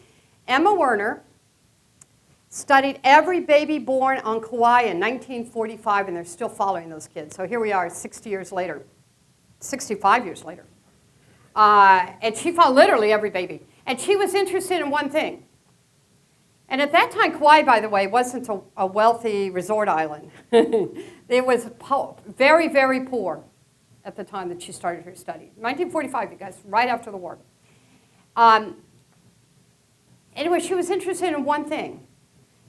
Emma Werner studied every baby born on Kauai in 1945, and they're still following those kids. So here we are 60 years later, 65 years later. And she followed literally every baby. And she was interested in one thing. And at that time, Kauai, by the way, wasn't a wealthy resort island. It was very, very poor at the time that she started her study. 1945, you guys, right after the war. Anyway, she was interested in one thing.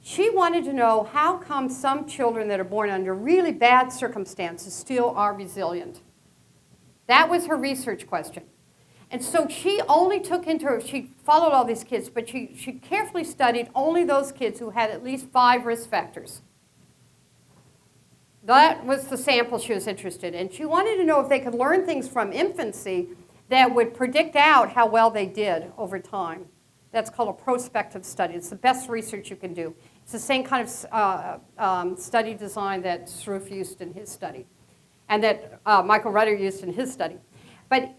She wanted to know how come some children that are born under really bad circumstances still are resilient. That was her research question. And so she followed all these kids, but she carefully studied only those kids who had at least 5 risk factors. That was the sample she was interested in. She wanted to know if they could learn things from infancy that would predict out how well they did over time. That's called a prospective study. It's the best research you can do. It's the same kind of study design that Sroufe used in his study and that Michael Rudder used in his study. But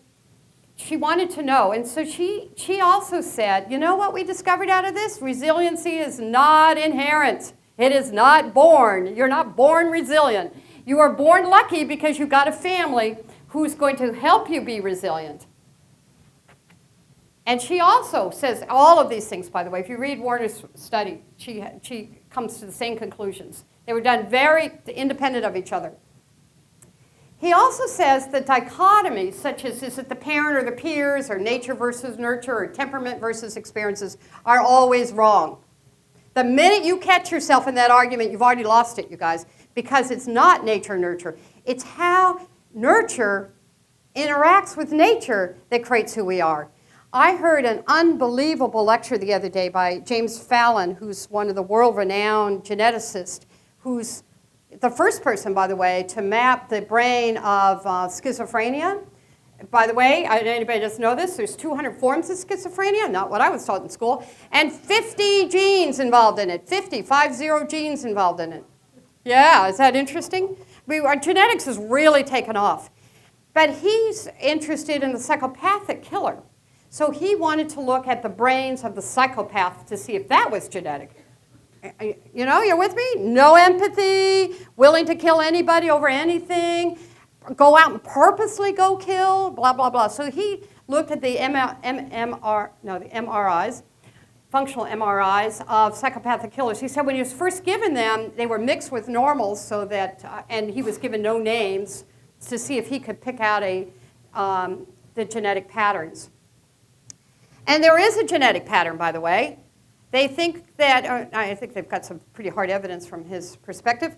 she wanted to know, and so she also said, you know what we discovered out of this? Resiliency is not inherent. It is not born. You're not born resilient. You are born lucky because you got a family who's going to help you be resilient. And she also says all of these things, by the way. If you read Warner's study, she comes to the same conclusions. They were done very independent of each other. He also says that dichotomies, such as is it the parent or the peers, or nature versus nurture, or temperament versus experiences, are always wrong. The minute you catch yourself in that argument, you've already lost it, you guys, because it's not nature-nurture. It's how nurture interacts with nature that creates who we are. I heard an unbelievable lecture the other day by James Fallon, who's one of the world-renowned geneticists, who's the first person, by the way, to map the brain of schizophrenia. By the way, anybody doesn't know this, there's 200 forms of schizophrenia, not what I was taught in school, and 50 genes involved in it, 50 genes involved in it. Yeah, is that interesting? Our genetics has really taken off. But he's interested in the psychopathic killer. So he wanted to look at the brains of the psychopath to see if that was genetic. You know, you're with me? No empathy, willing to kill anybody over anything, go out and purposely go kill, blah, blah, blah. So he looked at the MRIs, functional MRIs of psychopathic killers. He said when he was first given them, they were mixed with normals so that, and he was given no names to see if he could pick out the genetic patterns. And there is a genetic pattern, by the way. They think that, I think they've got some pretty hard evidence from his perspective,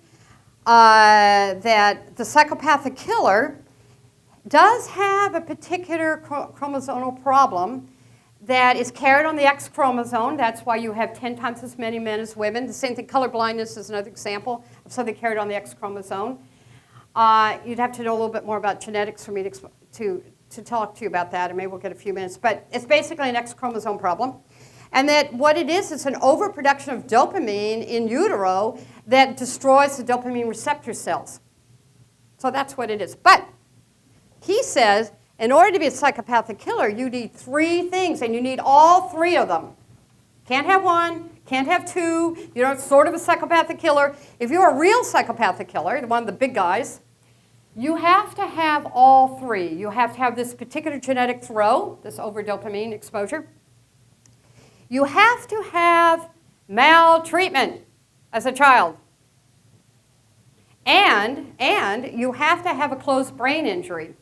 that the psychopathic killer does have a particular chromosomal problem that is carried on the X chromosome. That's why you have 10 times as many men as women. The same thing, color blindness is another example of something carried on the X chromosome. You'd have to know a little bit more about genetics for me to talk to you about that, and maybe we'll get a few minutes. But it's basically an X chromosome problem. And that what it is an overproduction of dopamine in utero that destroys the dopamine receptor cells. So that's what it is. But he says, in order to be a psychopathic killer, you need 3 things, and you need all 3 of them. Can't have 1, can't have 2. You're sort of a psychopathic killer. If you're a real psychopathic killer, one of the big guys, you have to have all 3. You have to have this particular genetic throw, this over-dopamine exposure. You have to have maltreatment as a child. And you have to have a closed brain injury.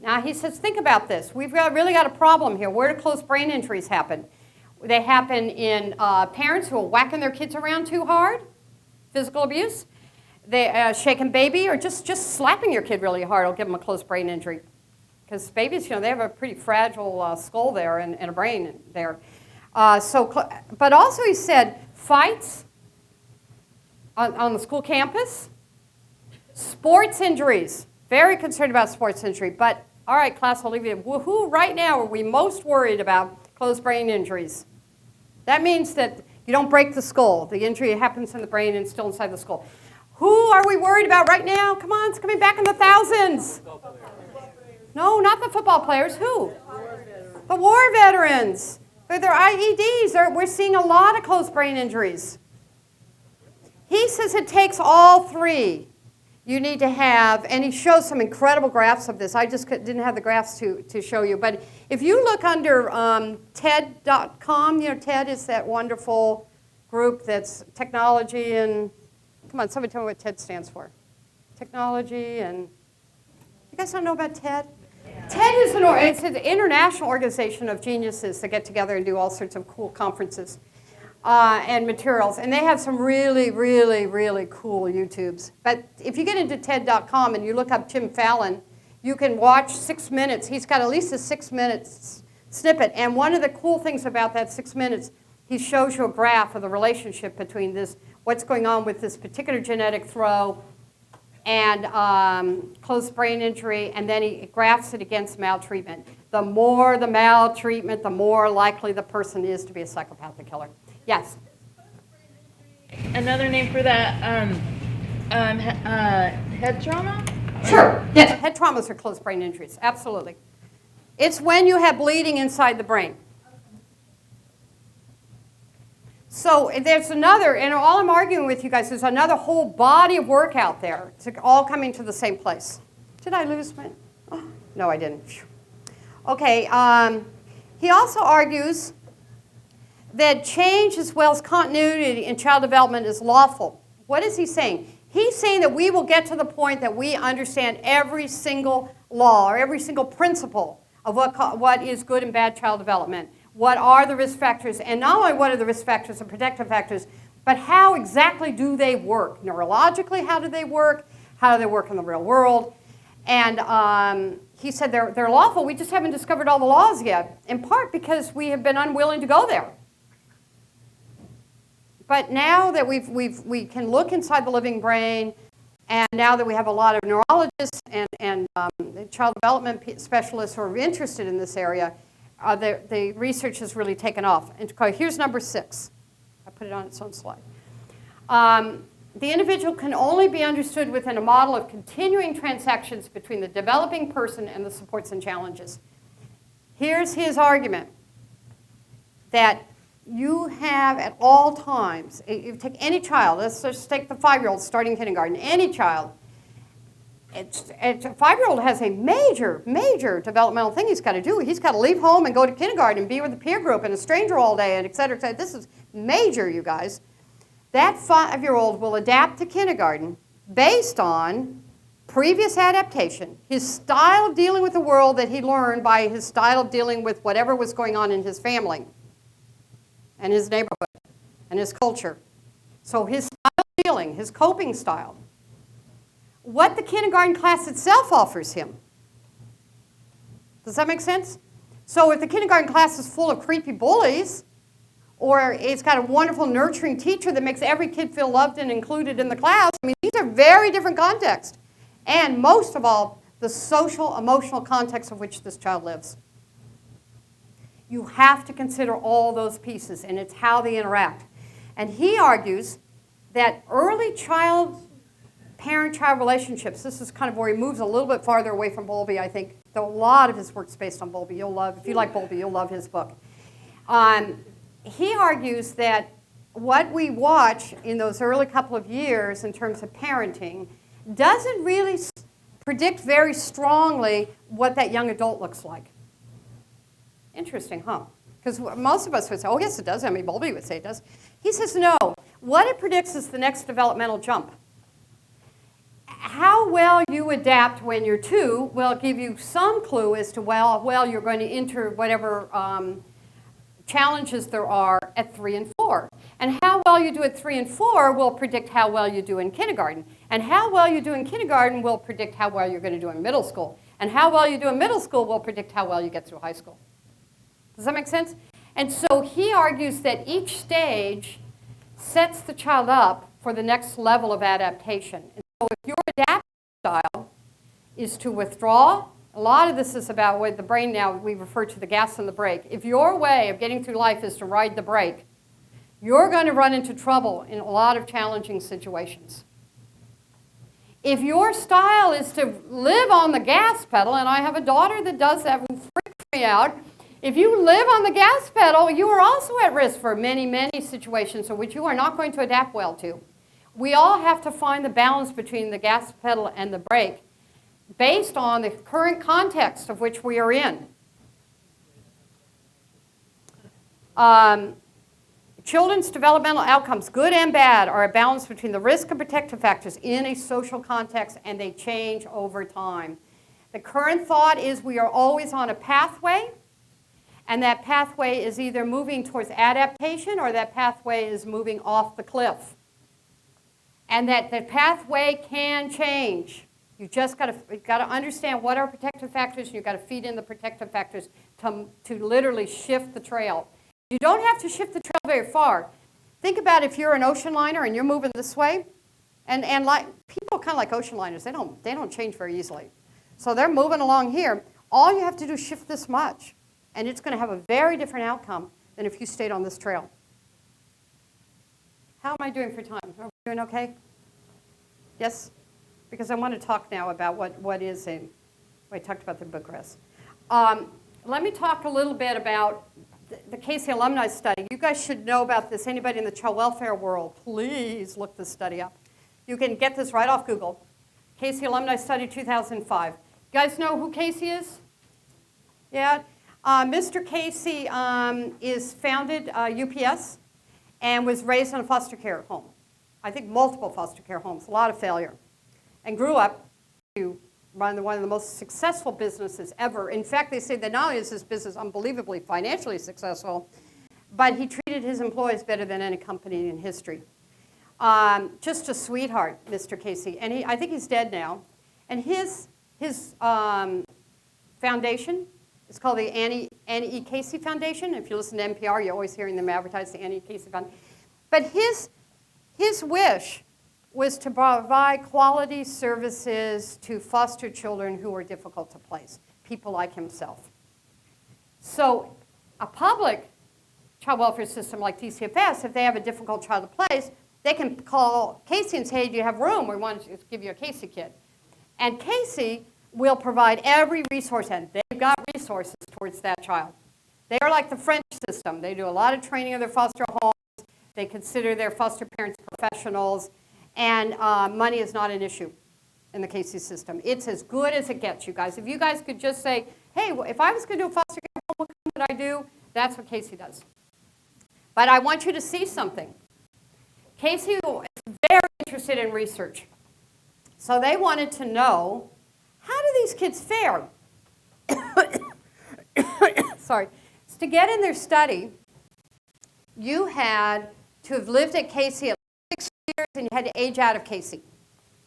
Now he says, think about this. We've really got a problem here. Where do closed brain injuries happen? They happen in parents who are whacking their kids around too hard, physical abuse. shaken baby, or just slapping your kid really hard will give them a closed brain injury. Because babies, they have a pretty fragile skull there and a brain there. But also he said fights on the school campus, sports injuries. Very concerned about sports injury. But all right, class, I'll leave you. Who right now are we most worried about closed brain injuries? That means that you don't break the skull. The injury happens in the brain and still inside the skull. Who are we worried about right now? Come on, it's coming back in the thousands. No, not the football players. Who? The war veterans. With their IEDs, we're seeing a lot of closed brain injuries. He says it takes all three. You need to have, and he shows some incredible graphs of this. I just didn't have the graphs to show you. But if you look under TED.com, TED is that wonderful group that's technology and, come on, somebody tell me what TED stands for. Technology and, you guys don't know about TED? TED is it's an international organization of geniuses that get together and do all sorts of cool conferences and materials. And they have some really, really, really cool YouTubes. But if you get into TED.com and you look up Jim Fallon, you can watch 6 minutes. He's got at least a 6 minutes snippet. And one of the cool things about that 6 minutes, he shows you a graph of the relationship between what's going on with this particular genetic throw and closed brain injury, and then he graphs it against maltreatment. The more the maltreatment, the more likely the person is to be a psychopathic killer. Yes? Another name for that, head trauma? Sure. Yes, head traumas are closed brain injuries, absolutely. It's when you have bleeding inside the brain. So there's another, and all I'm arguing with you guys, there's another whole body of work out there. It's all coming to the same place. Did I lose my? Oh, no, I didn't. Okay. He also argues that change as well as continuity in child development is lawful. What is he saying? He's saying that we will get to the point that we understand every single law or every single principle of what is good and bad child development. What are the risk factors, and not only what are the risk factors and protective factors, but how exactly do they work? Neurologically, how do they work? How do they work in the real world? And he said they're lawful, we just haven't discovered all the laws yet, in part because we have been unwilling to go there. But now that we can look inside the living brain, and now that we have a lot of neurologists and child development specialists who are interested in this area, the research has really taken off. And here's number 6. I put it on its own slide. The individual can only be understood within a model of continuing transactions between the developing person and the supports and challenges. Here's his argument, that you have at all times, you take any child, let's just take the 5-year-old starting kindergarten, any child, a 5-year-old has a major, major developmental thing he's got to do. He's got to leave home and go to kindergarten and be with a peer group and a stranger all day and et cetera, et cetera. This is major, you guys. That 5-year-old will adapt to kindergarten based on previous adaptation, his style of dealing with the world that he learned by his style of dealing with whatever was going on in his family and his neighborhood and his culture. So his style of dealing, his coping style. What the kindergarten class itself offers him. Does that make sense? So if the kindergarten class is full of creepy bullies, or it's got a wonderful nurturing teacher that makes every kid feel loved and included in the class, I mean, these are very different contexts. And most of all, the social, emotional context of which this child lives. You have to consider all those pieces, and it's how they interact. And he argues that early parent-child relationships, this is kind of where he moves a little bit farther away from Bowlby, I think, though a lot of his work's based on Bowlby. If you like Bowlby, you'll love his book. He argues that what we watch in those early couple of years in terms of parenting doesn't really predict very strongly what that young adult looks like. Interesting, huh? Because most of us would say, oh, yes, it does. I mean, Bowlby would say it does. He says, no. What it predicts is the next developmental jump. How well you adapt when you're 2 will give you some clue as to, well, you're going to enter whatever challenges there are at 3 and 4. And how well you do at 3 and 4 will predict how well you do in kindergarten. And how well you do in kindergarten will predict how well you're going to do in middle school. And how well you do in middle school will predict how well you get through high school. Does that make sense? And so he argues that each stage sets the child up for the next level of adaptation. And so if your adaptive style is to withdraw, a lot of this is about what the brain now, we refer to the gas and the brake. If your way of getting through life is to ride the brake, you're going to run into trouble in a lot of challenging situations. If your style is to live on the gas pedal, and I have a daughter that does that, will freak me out. If you live on the gas pedal, you are also at risk for many, many situations in which you are not going to adapt well to. We all have to find the balance between the gas pedal and the brake based on the current context of which we are in. Children's developmental outcomes, good and bad, are a balance between the risk and protective factors in a social context, and they change over time. The current thought is we are always on a pathway, and that pathway is either moving towards adaptation or that pathway is moving off the cliff. And that the pathway can change. You just got to understand what are protective factors, and you've got to feed in the protective factors to literally shift the trail. You don't have to shift the trail very far. Think about if you're an ocean liner and you're moving this way, and like people kind of like ocean liners, they don't change very easily. So they're moving along here. All you have to do is shift this much, and it's going to have a very different outcome than if you stayed on this trail. How am I doing for time? Are we doing okay? Yes? Because I want to talk now about what is in, I talked about the Bucharest. Let me talk a little bit about the Casey alumni study. You guys should know about this. Anybody in the child welfare world, please look this study up. You can get this right off Google. Casey alumni study 2005. You guys know who Casey is? Yeah? Mr. Casey is founded UPS and was raised in a foster care home. I think multiple foster care homes, a lot of failure. And grew up to run one of the most successful businesses ever. In fact, they say that not only is this business unbelievably financially successful, but he treated his employees better than any company in history. Just a sweetheart, Mr. Casey. And I think he's dead now. And his foundation is called the Annie E. Casey Foundation. If you listen to NPR, you're always hearing them advertise the Annie E. Casey Foundation. But his wish was to provide quality services to foster children who were difficult to place, people like himself. So a public child welfare system like DCFS, if they have a difficult child to place, they can call Casey and say, hey, do you have room? We want to give you a Casey kit. And Casey will provide every resource, and they've got resources towards that child. They are like the French system. They do a lot of training of their foster homes. They consider their foster parents professionals. And money is not an issue in the Casey system. It's as good as it gets, you guys. If you guys could just say, hey, if I was going to do a foster care home, what would I do? That's what Casey does. But I want you to see something. Casey is very interested in research. So they wanted to know, how do these kids fare? Sorry. So to get in their study, you had to have lived at Casey at 6 years, and you had to age out of Casey.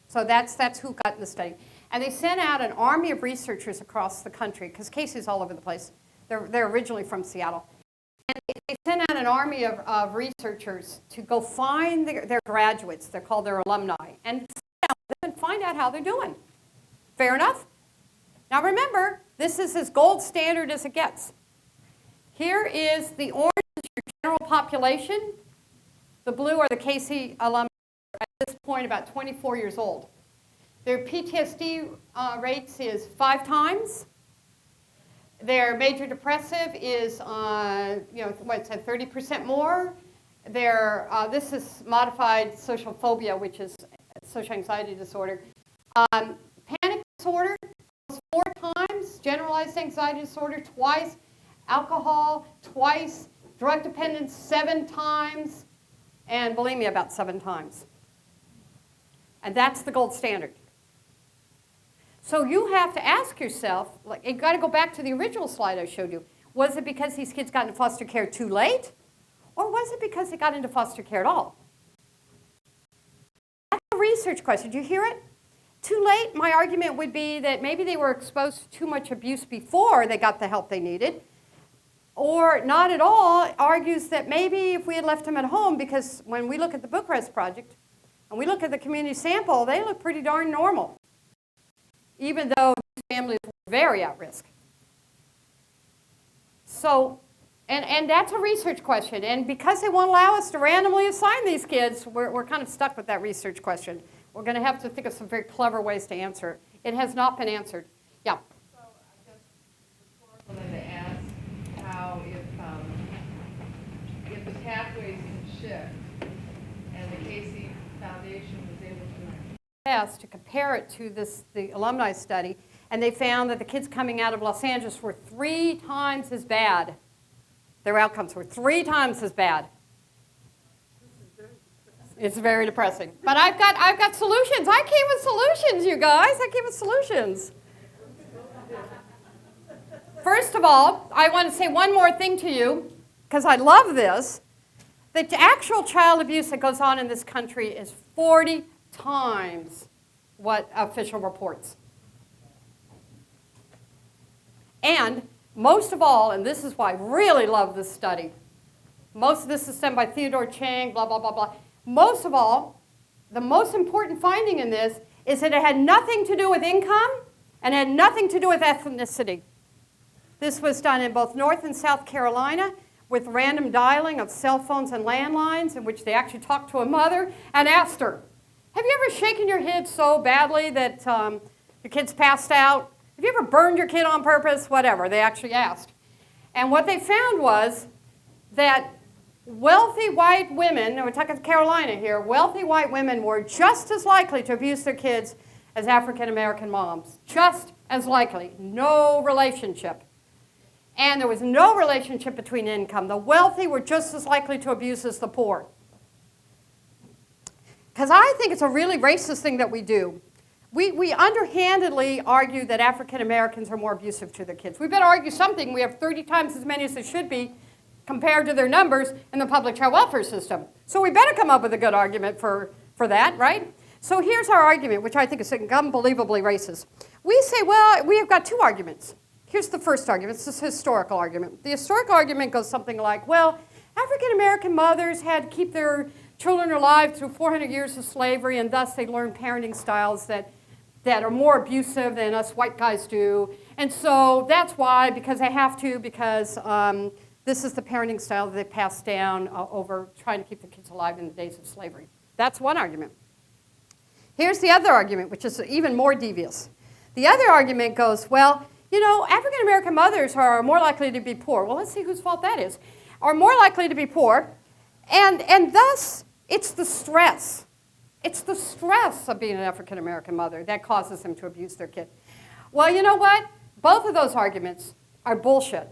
So that's who got in the study. And they sent out an army of researchers across the country, because Casey's all over the place. They're originally from Seattle. And they sent out an army of researchers to go find their graduates. They're called their alumni. And find out how they're doing. Fair enough? Now remember, this is as gold standard as it gets. Here is the orange is your general population. The blue are the Casey alumni at this point about 24 years old. Their PTSD rates is 5 times. Their major depressive is, what's that, 30% more. This is modified social phobia, which is social anxiety disorder. Panic disorder, 4 times. Generalized anxiety disorder, twice. Alcohol, twice. Drug dependence, 7 times. And bulimia, about 7 times. And that's the gold standard. So you have to ask yourself, like, you've got to go back to the original slide I showed you. Was it because these kids got into foster care too late? Or was it because they got into foster care at all? That's a research question. Do you hear it? Too late, my argument would be that maybe they were exposed to too much abuse before they got the help they needed. Or not at all, argues that maybe if we had left them at home, because when we look at the Bucharest project and we look at the community sample, they look pretty darn normal, even though these families were very at risk. So, and that's a research question. And because they won't allow us to randomly assign these kids, we're kind of stuck with that research question. We're going to have to think of some very clever ways to answer it. It has not been answered. Yeah? So I guess it's rhetorical to ask how if the pathways can shift and the Casey Foundation was able to compare it to the alumni study, and they found that the kids coming out of Los Angeles were 3 times as bad. Their outcomes were 3 times as bad. It's very depressing. But I've got solutions. I came with solutions, you guys. I came with solutions. First of all, I want to say one more thing to you, because I love this. The actual child abuse that goes on in this country is 40 times what official reports. And most of all, and this is why I really love this study, most of this is done by Theodore Chang, blah, blah, blah, blah. Most of all, the most important finding in this is that it had nothing to do with income and had nothing to do with ethnicity. This was done in both North and South Carolina with random dialing of cell phones and landlines in which they actually talked to a mother and asked her, have you ever shaken your head so badly that your kid's passed out? Have you ever burned your kid on purpose? Whatever, they actually asked. And what they found was that wealthy white women, and we're talking Carolina here, wealthy white women were just as likely to abuse their kids as African American moms. Just as likely. No relationship. And there was no relationship between income. The wealthy were just as likely to abuse as the poor. Because I think it's a really racist thing that we do. We underhandedly argue that African Americans are more abusive to their kids. We better argue something. We have 30 times as many as there should be compared to their numbers in the public child welfare system. So we better come up with a good argument for that, right? So here's our argument, which I think is unbelievably racist. We say, well, we have got 2 arguments. Here's the first argument. It's this historical argument. The historical argument goes something like, well, African American mothers had to keep their children alive through 400 years of slavery, and thus they learned parenting styles that are more abusive than us white guys do. And so that's why, because they have to, because this is the parenting style that they passed down over trying to keep the kids alive in the days of slavery. That's one argument. Here's the other argument, which is even more devious. The other argument goes, well, you know, African American mothers are more likely to be poor. Well, let's see whose fault that is. Are more likely to be poor, and thus it's the stress. It's the stress of being an African American mother that causes them to abuse their kid. Well, you know what? Both of those arguments are bullshit.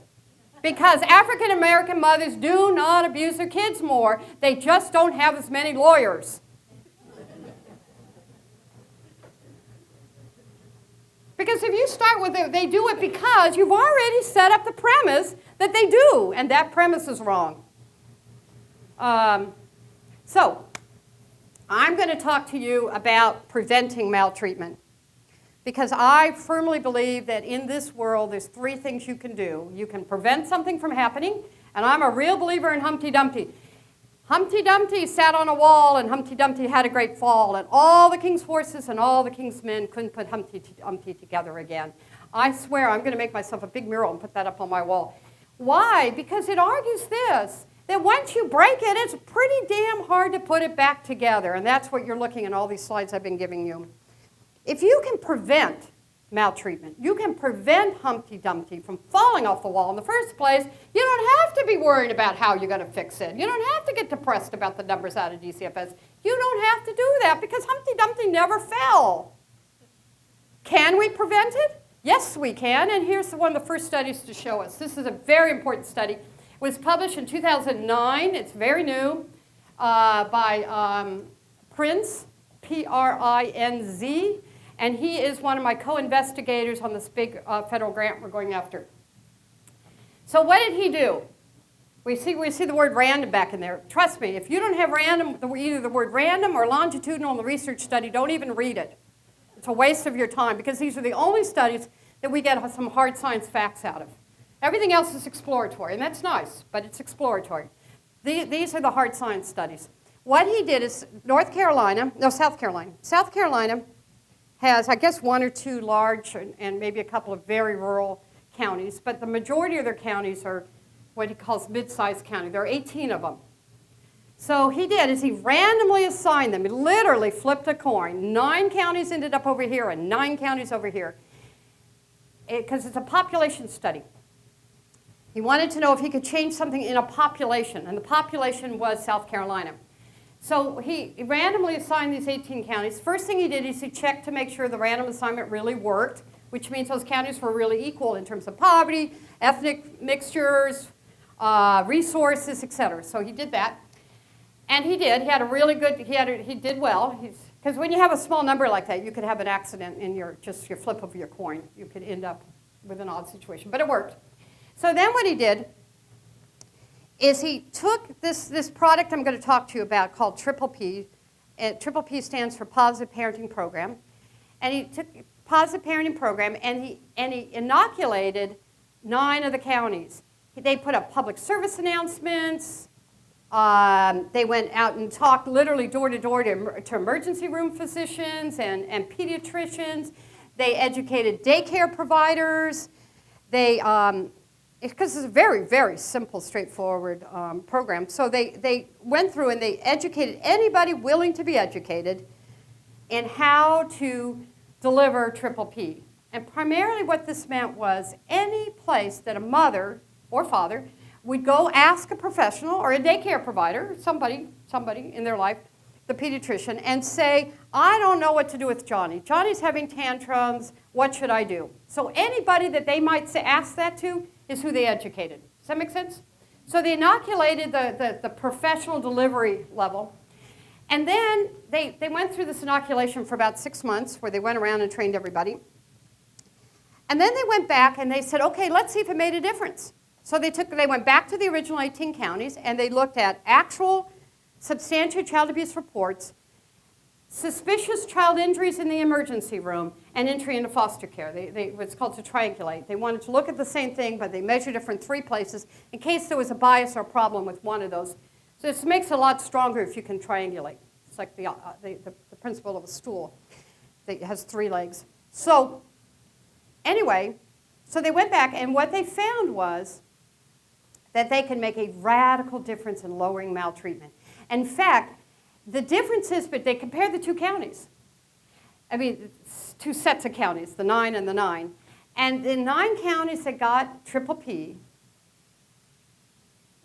Because African American mothers do not abuse their kids more. They just don't have as many lawyers. Because if you start with it, they do it because you've already set up the premise that they do, and that premise is wrong. So, I'm going to talk to you about preventing maltreatment. Because I firmly believe that in this world, there's 3 things you can do. You can prevent something from happening, and I'm a real believer in Humpty Dumpty. Humpty Dumpty sat on a wall, and Humpty Dumpty had a great fall, and all the king's horses and all the king's men couldn't put Humpty Dumpty together again. I swear I'm going to make myself a big mural and put that up on my wall. Why? Because it argues this, that once you break it, it's pretty damn hard to put it back together, and that's what you're looking at all these slides I've been giving you. If you can prevent maltreatment, you can prevent Humpty Dumpty from falling off the wall in the first place, you don't have to be worried about how you're going to fix it. You don't have to get depressed about the numbers out of DCFS. You don't have to do that because Humpty Dumpty never fell. Can we prevent it? Yes, we can, and here's one of the first studies to show us. This is a very important study. It was published in 2009. It's very new by Prinz, P-R-I-N-Z. And he is one of my co-investigators on this big federal grant we're going after. So what did he do? We see the word random back in there. Trust me, if you don't have random, either the word random or longitudinal in the research study, don't even read it. It's a waste of your time because these are the only studies that we get some hard science facts out of. Everything else is exploratory, and that's nice, but it's exploratory. These are the hard science studies. What he did is South Carolina has, I guess, 1 or 2 large and maybe a couple of very rural counties, but the majority of their counties are what he calls mid-sized county. There are 18 of them. So he did is he randomly assigned them. He literally flipped a coin. 9 counties ended up over here and 9 counties over here. Because it's a population study. He wanted to know if he could change something in a population, and the population was South Carolina. So he randomly assigned these 18 counties. First thing he did is he checked to make sure the random assignment really worked, which means those counties were really equal in terms of poverty, ethnic mixtures, resources, etc. So he did that. And he did. He had a really good, he did well. Because when you have a small number like that, you could have an accident in your flip of your coin. You could end up with an odd situation. But it worked. So then what he did is he took this product I'm going to talk to you about called Triple P. Triple P stands for Positive Parenting Program. And he took Positive Parenting Program and he inoculated 9 of the counties. They put up public service announcements. They went out and talked literally door to door to emergency room physicians and pediatricians. They educated daycare providers. Because it's a very, very simple, straightforward program. So they went through and they educated anybody willing to be educated in how to deliver Triple P. And primarily what this meant was any place that a mother or father would go ask a professional or a daycare provider, somebody in their life, the pediatrician, and say, I don't know what to do with Johnny. Johnny's having tantrums. What should I do? So anybody that they might ask that to is who they educated. Does that make sense? So they inoculated the professional delivery level. And then they went through this inoculation for about 6 months where they went around and trained everybody. And then they went back and they said, okay, let's see if it made a difference. So they went back to the original 18 counties and they looked at actual substantial child abuse reports, suspicious child injuries in the emergency room, and entry into foster care. What's called to triangulate. They wanted to look at the same thing, but they measured it from 3 places in case there was a bias or a problem with one of those. So this makes it a lot stronger if you can triangulate. It's like the principle of a stool that has 3 legs. So anyway, so they went back, and what they found was that they can make a radical difference in lowering maltreatment. In fact, the difference is, but they compared the 2 counties. I mean, 2 sets of counties, the 9 and the 9. And the 9 counties that got Triple P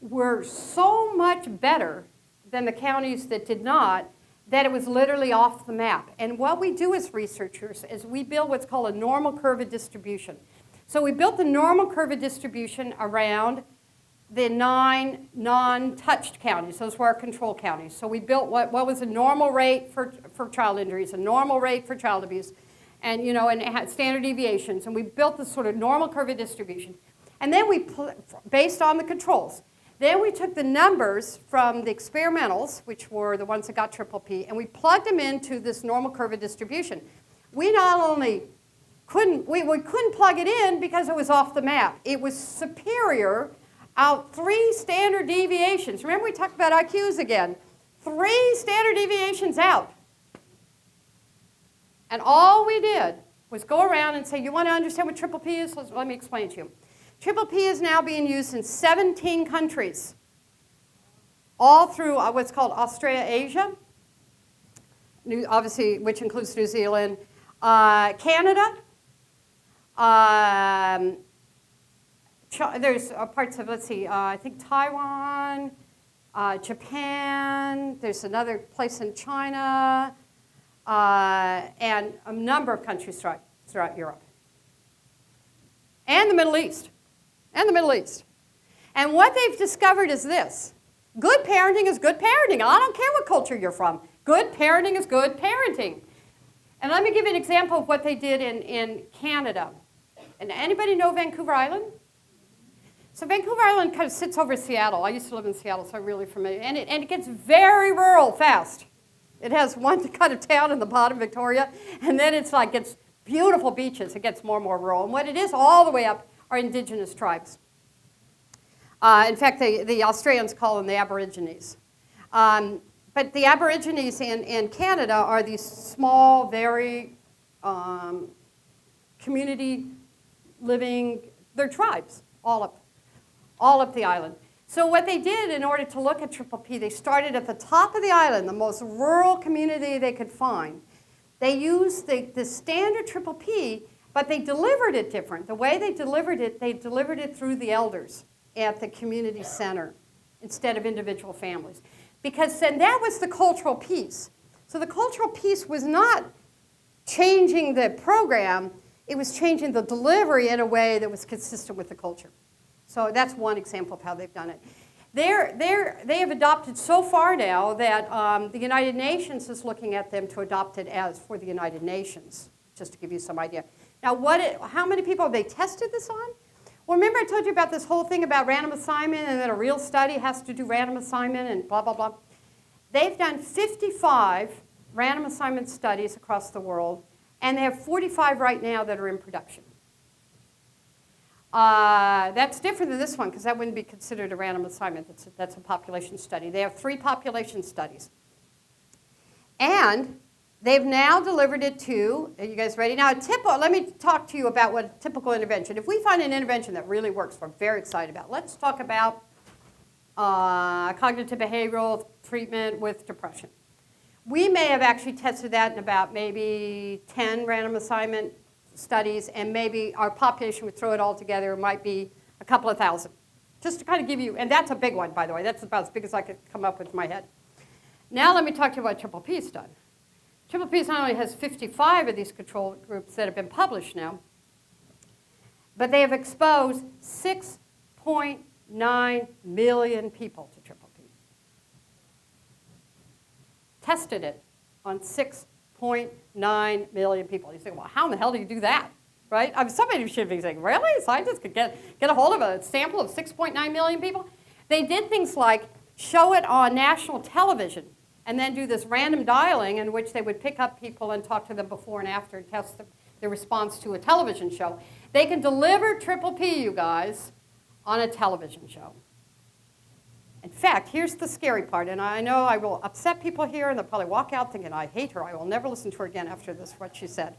were so much better than the counties that did not that it was literally off the map. And what we do as researchers is we build what's called a normal curve of distribution. So we built the normal curve of distribution around the 9 non-touched counties. Those were our control counties. So we built what was a normal rate for child injuries, a normal rate for child abuse, and and it had standard deviations. And we built this sort of normal curve of distribution. And then based on the controls, then we took the numbers from the experimentals, which were the ones that got Triple P, and we plugged them into this normal curve of distribution. We not only couldn't plug it in because it was off the map. It was superior out 3 standard deviations. Remember we talked about IQs again. 3 standard deviations out. And all we did was go around and say, you want to understand what Triple P is? Let me explain to you. Triple P is now being used in 17 countries, all through what's called Australasia, obviously, which includes New Zealand, Canada, there's parts of, let's see, I think Taiwan, Japan, there's another place in China, and a number of countries throughout Europe. And the Middle East. And what they've discovered is this. Good parenting is good parenting. I don't care what culture you're from. Good parenting is good parenting. And let me give you an example of what they did in Canada. And anybody know Vancouver Island? So Vancouver Island kind of sits over Seattle. I used to live in Seattle, so I'm really familiar. And it gets very rural fast. It has one kind of town in the bottom, Victoria, and then it's beautiful beaches. It gets more and more rural. And what it is all the way up are indigenous tribes. In fact, the Australians call them the Aborigines. But the Aborigines in Canada are these small, very community living, they're tribes, all up the island. So what they did in order to look at triple P, they started at the top of the island, the most rural community they could find. They used the standard triple P, but they delivered it different. The way they delivered it through the elders at the community center instead of individual families. Because then that was the cultural piece. So the cultural piece was not changing the program, it was changing the delivery in a way that was consistent with the culture. So that's one example of how they've done it. They have adopted so far now that the United Nations is looking at them to adopt it as for the United Nations, just to give you some idea. Now, how many people have they tested this on? Well, remember I told you about this whole thing about random assignment and that a real study has to do random assignment and blah, blah, blah. They've done 55 random assignment studies across the world, and they have 45 right now that are in production. That's different than this one because that wouldn't be considered a random assignment. That's a population study. They have 3 population studies. And they've now delivered it to, are you guys ready? Now, let me talk to you about what a typical intervention. If we find an intervention that really works, we're very excited about. Let's talk about cognitive behavioral treatment with depression. We may have actually tested that in about maybe 10 random assignment studies, and maybe our population would throw it all together. It might be a couple of thousand. Just to kind of give you, and that's a big one, by the way. That's about as big as I could come up with in my head. Now let me talk to you about what Triple P's done. Triple P not only has 55 of these control groups that have been published now, but they have exposed 6.9 million people to Triple P. Tested it on 6.9 million people. You say, well, how in the hell do you do that? Right? I mean, somebody should be saying, really? Scientists could get a hold of a sample of 6.9 million people? They did things like show it on national television and then do this random dialing in which they would pick up people and talk to them before and after and test their response to a television show. They can deliver Triple P, you guys, on a television show. In fact, here's the scary part, and I know I will upset people here, and they'll probably walk out thinking, I hate her. I will never listen to her again after this, what she said.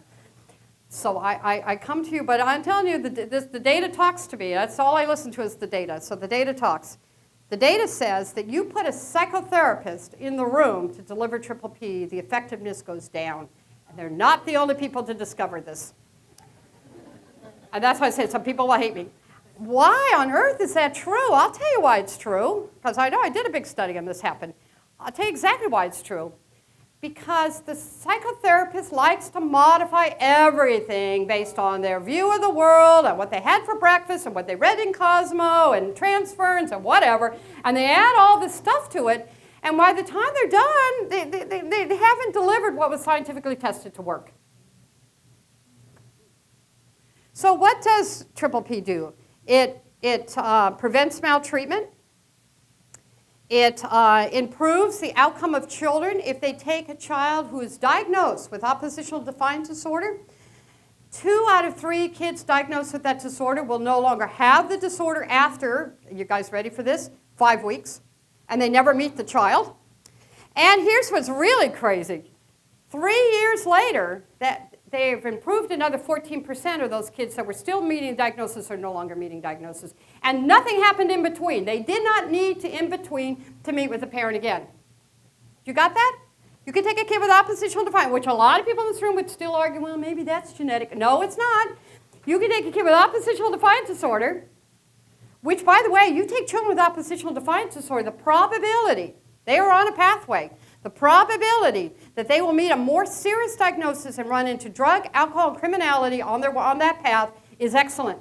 So I come to you, but I'm telling you, the data talks to me. That's all I listen to is the data. So the data talks. The data says that you put a psychotherapist in the room to deliver Triple P, the effectiveness goes down. And they're not the only people to discover this. And that's why I said some people will hate me. Why on earth is that true? I'll tell you why it's true, because I know I did a big study on this happen. I'll tell you exactly why it's true. Because the psychotherapist likes to modify everything based on their view of the world and what they had for breakfast and what they read in Cosmo and transference and whatever, and they add all this stuff to it, and by the time they're done, they haven't delivered what was scientifically tested to work. So what does Triple P do? It prevents maltreatment. It improves the outcome of children if they take a child who is diagnosed with oppositional defiant disorder. 2 out of 3 kids diagnosed with that disorder will no longer have the disorder after, you guys ready for this, 5 weeks, and they never meet the child. And here's what's really crazy. 3 years later, they've improved another 14% of those kids that were still meeting diagnosis are no longer meeting diagnosis. And nothing happened in between. They did not need to in between to meet with the parent again. You got that? You can take a kid with oppositional defiant, which a lot of people in this room would still argue, well, maybe that's genetic. No, it's not. You can take a kid with oppositional defiant disorder, which, by the way, you take children with oppositional defiant disorder, the probability, they are on a pathway, the probability that they will meet a more serious diagnosis and run into drug, alcohol, and criminality on that path is excellent.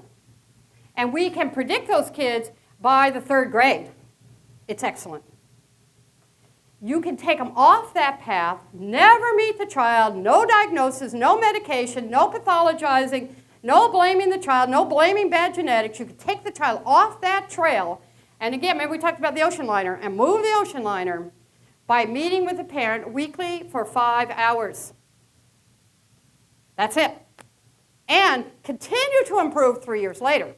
And we can predict those kids by the 3rd grade. It's excellent. You can take them off that path, never meet the child, no diagnosis, no medication, no pathologizing, No blaming the child, no blaming bad genetics. You could take the child off that trail. And again, remember we talked about the ocean liner, and move the ocean liner by meeting with the parent weekly for 5 hours. That's it. And continue to improve 3 years later.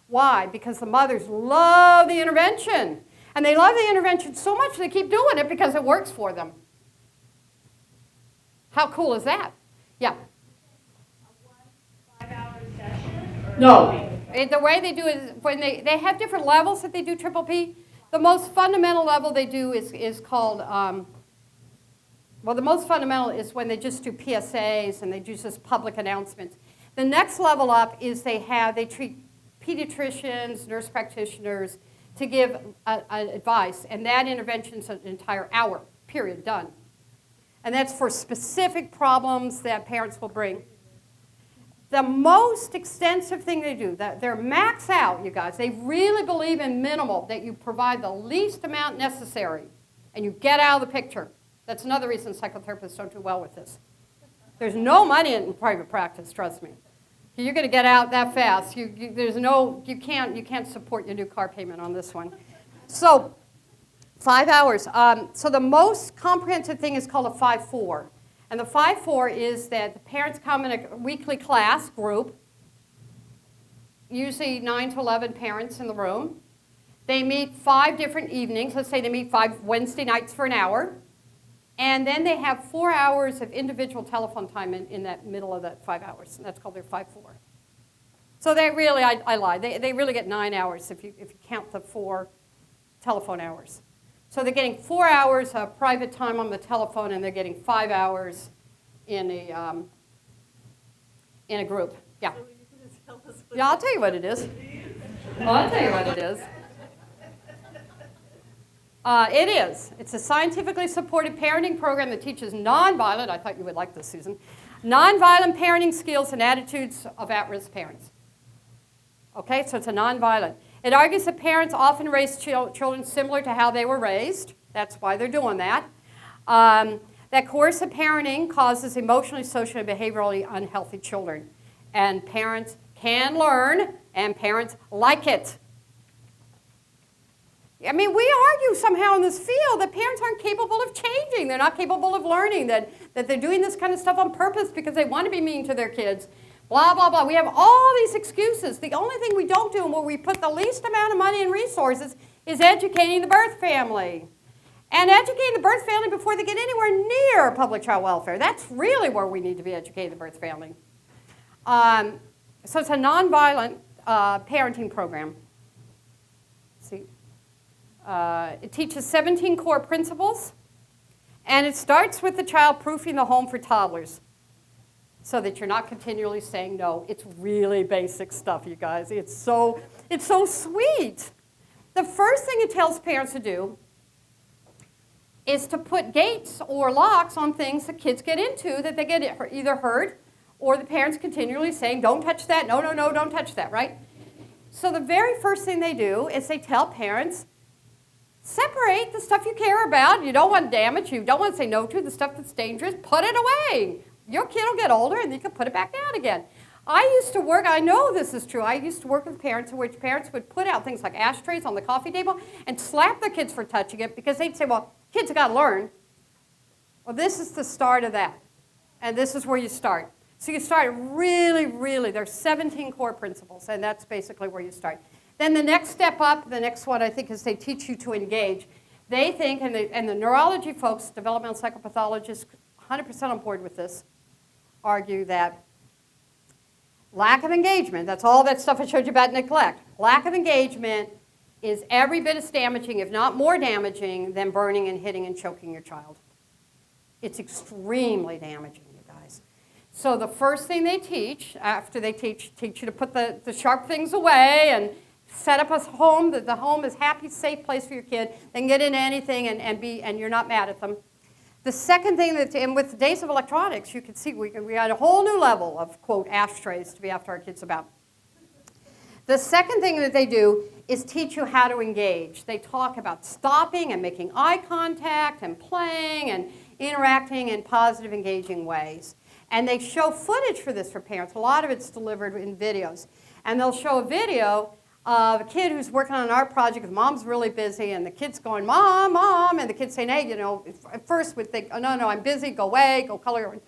Why? Because the mothers love the intervention. And they love the intervention so much they keep doing it because it works for them. How cool is that? Yeah. 5-hour session? Or No. The way they do it is when they have different levels that they do triple P. The most fundamental level they do is called, well, the most fundamental is when they just do PSAs and they do just public announcements. The next level up is they treat pediatricians, nurse practitioners to give advice, and that intervention is an entire hour, period, done. And that's for specific problems that parents will bring. The most extensive thing they do, they're max out, you guys. They really believe in minimal, that you provide the least amount necessary and you get out of the picture. That's another reason psychotherapists don't do well with this. There's no money in private practice, trust me. You're going to get out that fast. You can't support your new car payment on this one. So 5 hours. So the most comprehensive thing is called a 5-4. And the 5-4 is that the parents come in a weekly class group, usually 9 to 11 parents in the room. They meet 5 different evenings. Let's say they meet 5 Wednesday nights for an hour. And then they have 4 hours of individual telephone time in that middle of that 5 hours. And that's called their 5-4. So they really, I lied, they really get 9 hours if you count the 4 telephone hours. So they're getting 4 hours of private time on the telephone, and they're getting 5 hours in a group. Yeah. So you can just tell us what Yeah, I'll tell you what it is. I'll tell you what it is. It is. It's a scientifically supported parenting program that teaches nonviolent, I thought you would like this, Susan, nonviolent parenting skills and attitudes of at-risk parents. Okay, so it's a nonviolent. It argues that parents often raise children similar to how they were raised. That's why they're doing that. That coercive parenting causes emotionally, socially, and behaviorally unhealthy children. And parents can learn, and parents like it. I mean, we argue somehow in this field that parents aren't capable of changing. They're not capable of learning, that they're doing this kind of stuff on purpose because they want to be mean to their kids. Blah, blah, blah. We have all these excuses. The only thing we don't do and where we put the least amount of money and resources is educating the birth family. And educating the birth family before they get anywhere near public child welfare. That's really where we need to be educating the birth family. So it's a nonviolent parenting program. Let's see. It teaches 17 core principles. And it starts with the child proofing the home for toddlers, so that you're not continually saying no. It's really basic stuff, you guys. It's so sweet. The first thing it tells parents to do is to put gates or locks on things that kids get into that they get either hurt or the parents continually saying, don't touch that, no, no, no, don't touch that, right? So the very first thing they do is they tell parents, separate the stuff you care about, you don't want damage, you don't want to say no to, the stuff that's dangerous, put it away. Your kid will get older and you can put it back down again. I used to work, I know this is true, I used to work with parents in which parents would put out things like ashtrays on the coffee table and slap their kids for touching it because they'd say, well, kids have got to learn. Well, this is the start of that. And this is where you start. So you start really, there's 17 core principles, and that's basically where you start. Then the next step up, the next one I think is they teach you to engage. They think, and the neurology folks, developmental psychopathologists, 100% on board with this, argue that lack of engagement, that's all that stuff I showed you about neglect. Lack of engagement is every bit as damaging, if not more damaging, than burning and hitting and choking your child. It's extremely damaging, you guys. So the first thing they teach, after they teach you to put the sharp things away and set up a home, that the home is a happy, safe place for your kid. They can get into anything and you're not mad at them. The second thing, and with the days of electronics, you can see we had a whole new level of, quote, ashtrays to be after our kids about. The second thing that they do is teach you how to engage. They talk about stopping and making eye contact and playing and interacting in positive, engaging ways. And they show footage for this for parents. A lot of it's delivered in videos. And they'll show a video of a kid who's working on an art project, because mom's really busy, and the kid's going, Mom, Mom, and the kid's saying, hey, you know, at first we'd think, oh, no, I'm busy, go away, go color,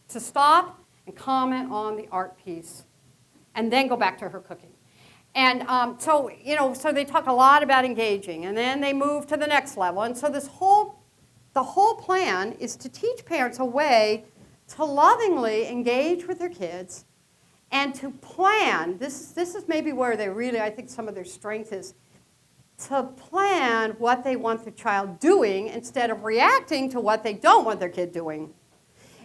to stop and comment on the art piece, and then go back to her cooking. And so, you know, so they talk a lot about engaging, and then they move to the next level. And so the whole plan is to teach parents a way to lovingly engage with their kids and to plan. This is maybe where they really, I think some of their strength is, to plan what they want their child doing instead of reacting to what they don't want their kid doing.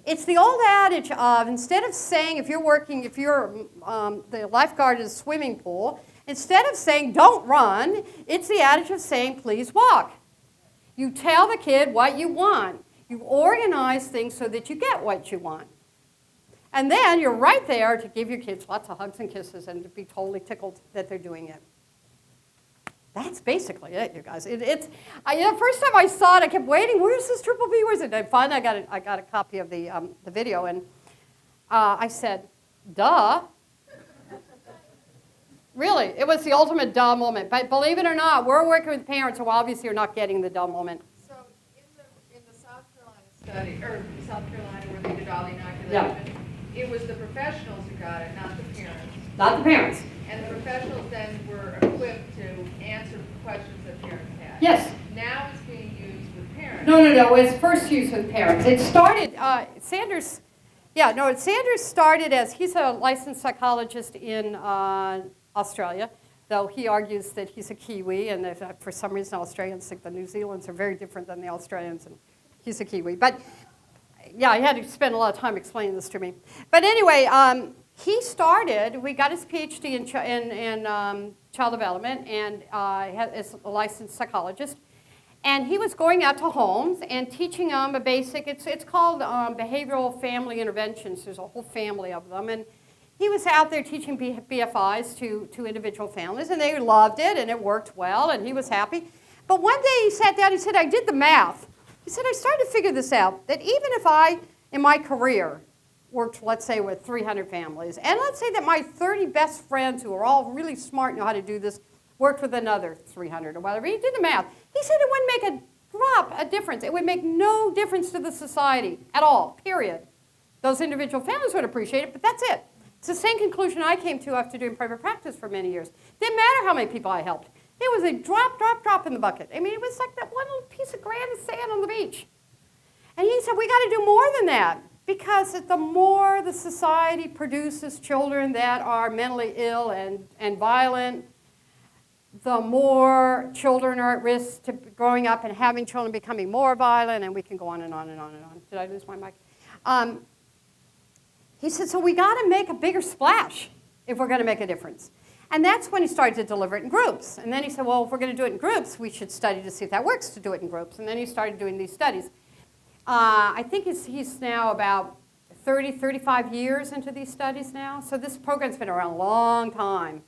It's the old adage of, instead of saying, if you're the lifeguard in a swimming pool, instead of saying don't run, it's the adage of saying please walk. You tell the kid what you want. You organize things so that you get what you want. And then you're right there to give your kids lots of hugs and kisses and to be totally tickled that they're doing it. That's basically it, you guys. The first time I saw it, I kept waiting. Where's this triple B? Where's it? And finally, I got a copy of the video, and I said, duh. Really, it was the ultimate duh moment. But believe it or not, we're working with parents who obviously are not getting the duh moment. So in the South Carolina study, or South Carolina where they did all the inoculation, Yeah. it was the professionals who got it, not the parents. Not the parents. And the professionals then were equipped to answer questions that parents had. Yes. Now it's being used with parents. No, it was first used with parents. It started, Sanders started as, he's a licensed psychologist in Australia, though he argues that he's a Kiwi, and that for some reason Australians think the New Zealanders are very different than the Australians, and he's a Kiwi. But yeah, he had to spend a lot of time explaining this to me. But anyway, we got his PhD in child development, and is a licensed psychologist. And he was going out to homes and teaching them a basic, it's called behavioral family interventions. There's a whole family of them. And he was out there teaching BFIs to individual families, and they loved it, and it worked well, and he was happy. But one day he sat down, he said, I did the math. He said, I started to figure this out, that even if I, in my career, worked, let's say, with 300 families, and let's say that my 30 best friends who are all really smart and know how to do this worked with another 300 or whatever. He did the math. He said it wouldn't make a difference. It would make no difference to the society at all, period. Those individual families would appreciate it, but that's it. It's the same conclusion I came to after doing private practice for many years. Didn't matter how many people I helped. It was a drop in the bucket. I mean, it was like that one little piece of grand sand on the beach. And he said, we got to do more than that, because the more the society produces children that are mentally ill and violent, the more children are at risk to growing up and having children becoming more violent, and we can go on and on and on and on. Did I lose my mic? He said, so we got to make a bigger splash if we're going to make a difference. And that's when he started to deliver it in groups. And then he said, well, if we're going to do it in groups, we should study to see if that works to do it in groups. And then he started doing these studies. I think he's now about 35 years into these studies now. So this program's been around a long time.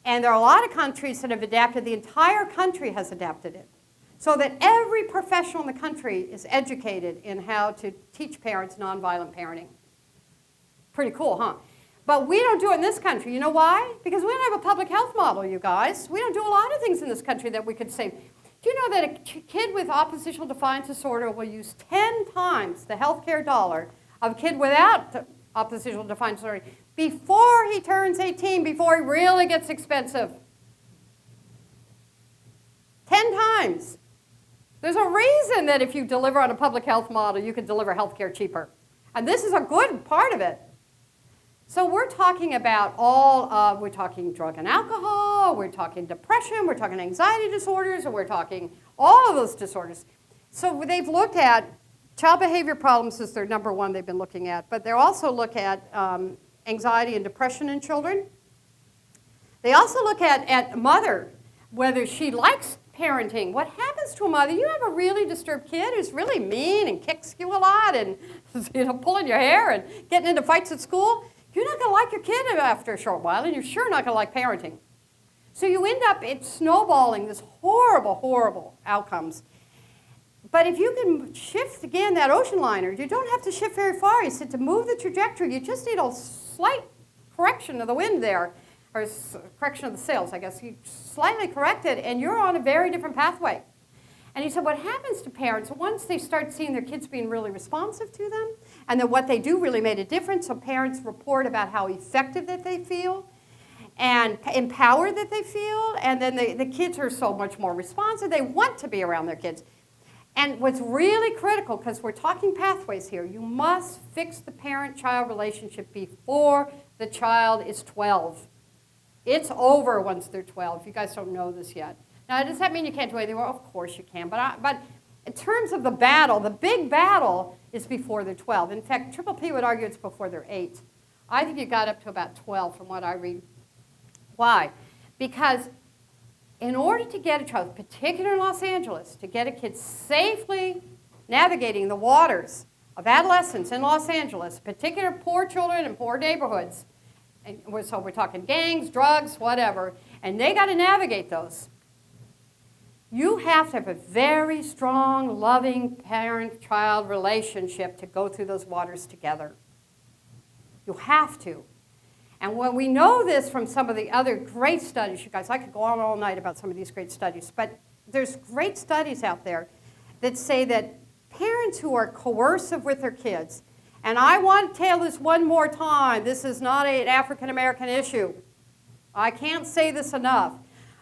And there are a lot of countries that have adapted. The entire country has adapted it, so that every professional in the country is educated in how to teach parents nonviolent parenting. Pretty cool, huh? But we don't do it in this country. You know why? Because we don't have a public health model, you guys. We don't do a lot of things in this country that we could say. Do you know that a kid with oppositional defiance disorder will use 10 times the healthcare dollar of a kid without oppositional defiance disorder before he turns 18, before he really gets expensive? 10 times. There's a reason that if you deliver on a public health model, you can deliver healthcare cheaper. And this is a good part of it. So we're talking about we're talking drug and alcohol, we're talking depression, we're talking anxiety disorders, and we're talking all of those disorders. So they've looked at child behavior problems is their number one they've been looking at, but they also look at anxiety and depression in children. They also look at mother, whether she likes parenting. What happens to a mother? You have a really disturbed kid who's really mean and kicks you a lot and pulling your hair and getting into fights at school. You're not going to like your kid after a short while, and you're sure not going to like parenting. So you end up snowballing this horrible, horrible outcomes. But if you can shift again that ocean liner, you don't have to shift very far. You said to move the trajectory, you just need a slight correction of the wind there, or correction of the sails, I guess. You slightly correct it, and you're on a very different pathway. And he said what happens to parents, once they start seeing their kids being really responsive to them, and that what they do really made a difference, so parents report about how effective that they feel, and empowered that they feel, and then the kids are so much more responsive, they want to be around their kids. And what's really critical, because we're talking pathways here, you must fix the parent-child relationship before the child is 12. It's over once they're 12. You guys don't know this yet. Now, does that mean you can't do anything? Well, of course you can. But in terms of the battle, the big battle is before they're 12. In fact, Triple P would argue it's before they're 8. I think you got up to about 12 from what I read. Why? Because in order to get a child, particularly in Los Angeles, to get a kid safely navigating the waters of adolescence in Los Angeles, particular poor children in poor neighborhoods, and so we're talking gangs, drugs, whatever, and they got to navigate those. You have to have a very strong, loving parent-child relationship to go through those waters together. You have to. And when we know this from some of the other great studies, you guys, I could go on all night about some of these great studies, but there's great studies out there that say that parents who are coercive with their kids, and I want to tell this one more time, this is not an African-American issue. I can't say this enough.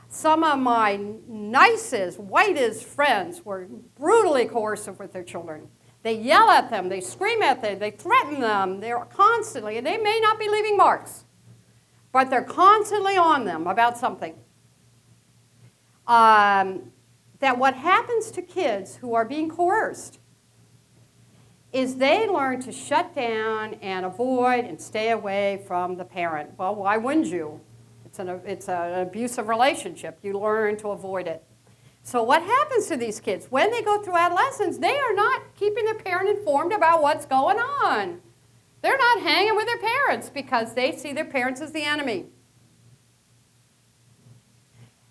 Some of my nicest, whitest friends were brutally coercive with their children. They yell at them, they scream at them, they threaten them, they're constantly, and they may not be leaving marks, but they're constantly on them about something. That what happens to kids who are being coerced is they learn to shut down and avoid and stay away from the parent. Well, why wouldn't you? It's an abusive relationship. You learn to avoid it. So what happens to these kids? When they go through adolescence, they are not keeping their parent informed about what's going on. They're not hanging with their parents because they see their parents as the enemy.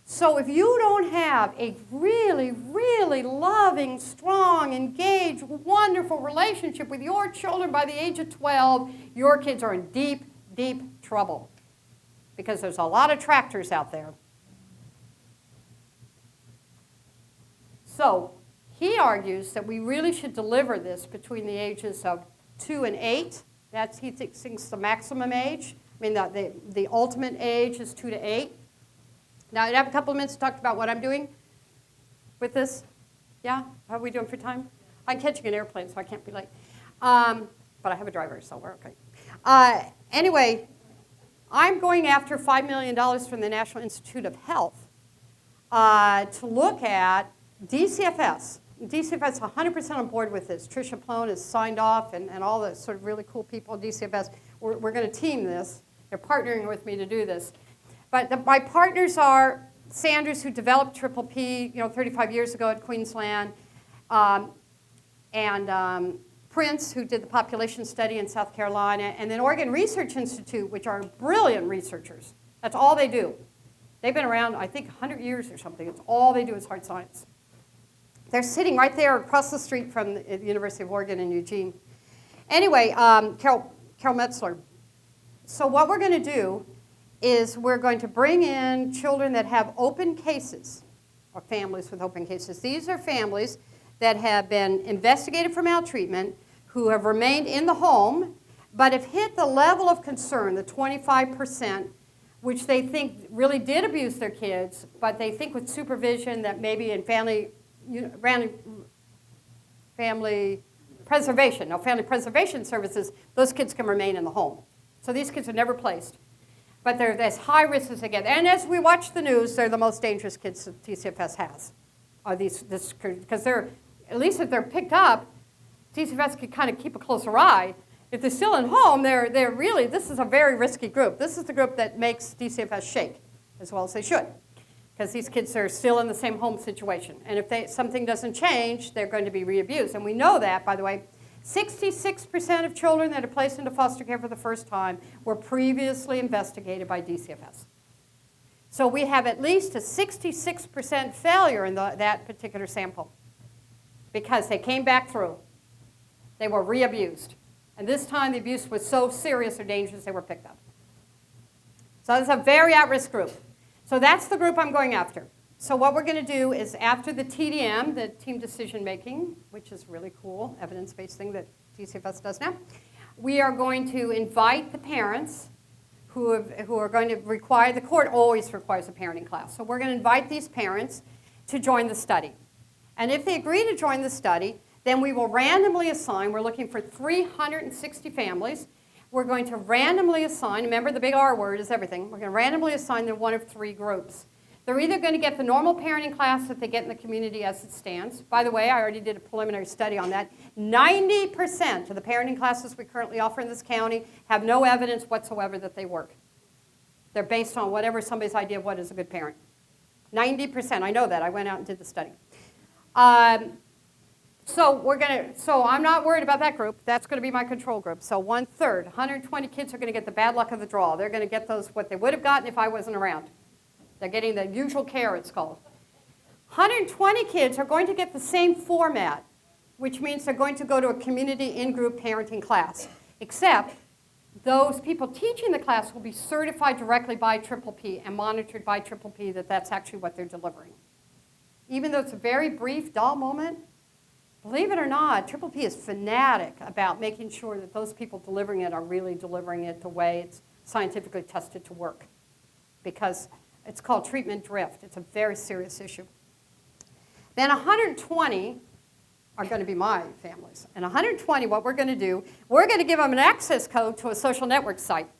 So if you don't have a really, really loving, strong, engaged, wonderful relationship with your children by the age of 12, your kids are in deep, deep trouble. Because there's a lot of tractors out there. So he argues that we really should deliver this between the ages of 2 and 8. That's, he thinks, the maximum age. I mean, the ultimate age is 2 to 8. Now, I have a couple of minutes to talk about what I'm doing with this. Yeah? How are we doing for time? I'm catching an airplane, so I can't be late. But I have a driver, so we're okay. Anyway, I'm going after $5 million from the National Institute of Health to look at DCFS. DCFS is 100% on board with this. Tricia Plone has signed off, and all the sort of really cool people at DCFS. We're going to team this. They're partnering with me to do this. But my partners are Sanders, who developed Triple P 35 years ago at Queensland, and Prince, who did the population study in South Carolina, and then Oregon Research Institute, which are brilliant researchers. That's all they do. They've been around, I think, 100 years or something. It's all they do is hard science. They're sitting right there across the street from the University of Oregon in Eugene. Anyway, Carol Metzler. So what we're going to do is we're going to bring in children that have open cases, or families with open cases. These are families that have been investigated for maltreatment, who have remained in the home, but have hit the level of concern, the 25%, which they think really did abuse their kids, but they think with supervision that maybe in family preservation services, those kids can remain in the home. So these kids are never placed. But they're as high risk as they get. And as we watch the news, they're the most dangerous kids that DCFS has. Because they're, at least if they're picked up, DCFS can kind of keep a closer eye. If they're still in home, they're really, this is a very risky group. This is the group that makes DCFS shake as well as they should. Because these kids are still in the same home situation. And if something doesn't change, they're going to be re-abused. And we know that, by the way, 66% of children that are placed into foster care for the first time were previously investigated by DCFS. So we have at least a 66% failure in that particular sample. because they came back through. They were re-abused. And this time the abuse was so serious or dangerous they were picked up. So it's a very at-risk group. So that's the group I'm going after. So what we're going to do is after the TDM, the team decision making, which is really cool, evidence-based thing that DCFS does now, we are going to invite the parents who are going to require, the court always requires a parenting class. So we're going to invite these parents to join the study. And if they agree to join the study, then we will randomly assign, we're looking for 360 families. We're going to randomly assign, remember the big R word is everything, we're going to randomly assign them one of three groups. They're either going to get the normal parenting class that they get in the community as it stands. By the way, I already did a preliminary study on that. 90% of the parenting classes we currently offer in this county have no evidence whatsoever that they work. They're based on whatever somebody's idea of what is a good parent. 90%, I know that. I went out and did the study. So I'm not worried about that group. That's going to be my control group. So 1/3, 120 kids are going to get the bad luck of the draw. They're going to get those what they would have gotten if I wasn't around. They're getting the usual care, it's called. 120 kids are going to get the same format, which means they're going to go to a community in-group parenting class, except those people teaching the class will be certified directly by PPP and monitored by PPP that that's actually what they're delivering. Even though it's a very brief, dull moment, believe it or not, PPP is fanatic about making sure that those people delivering it are really delivering it the way it's scientifically tested to work, because it's called treatment drift. It's a very serious issue. Then 120 are going to be my families. And 120, what we're going to do, we're going to give them an access code to a social network site.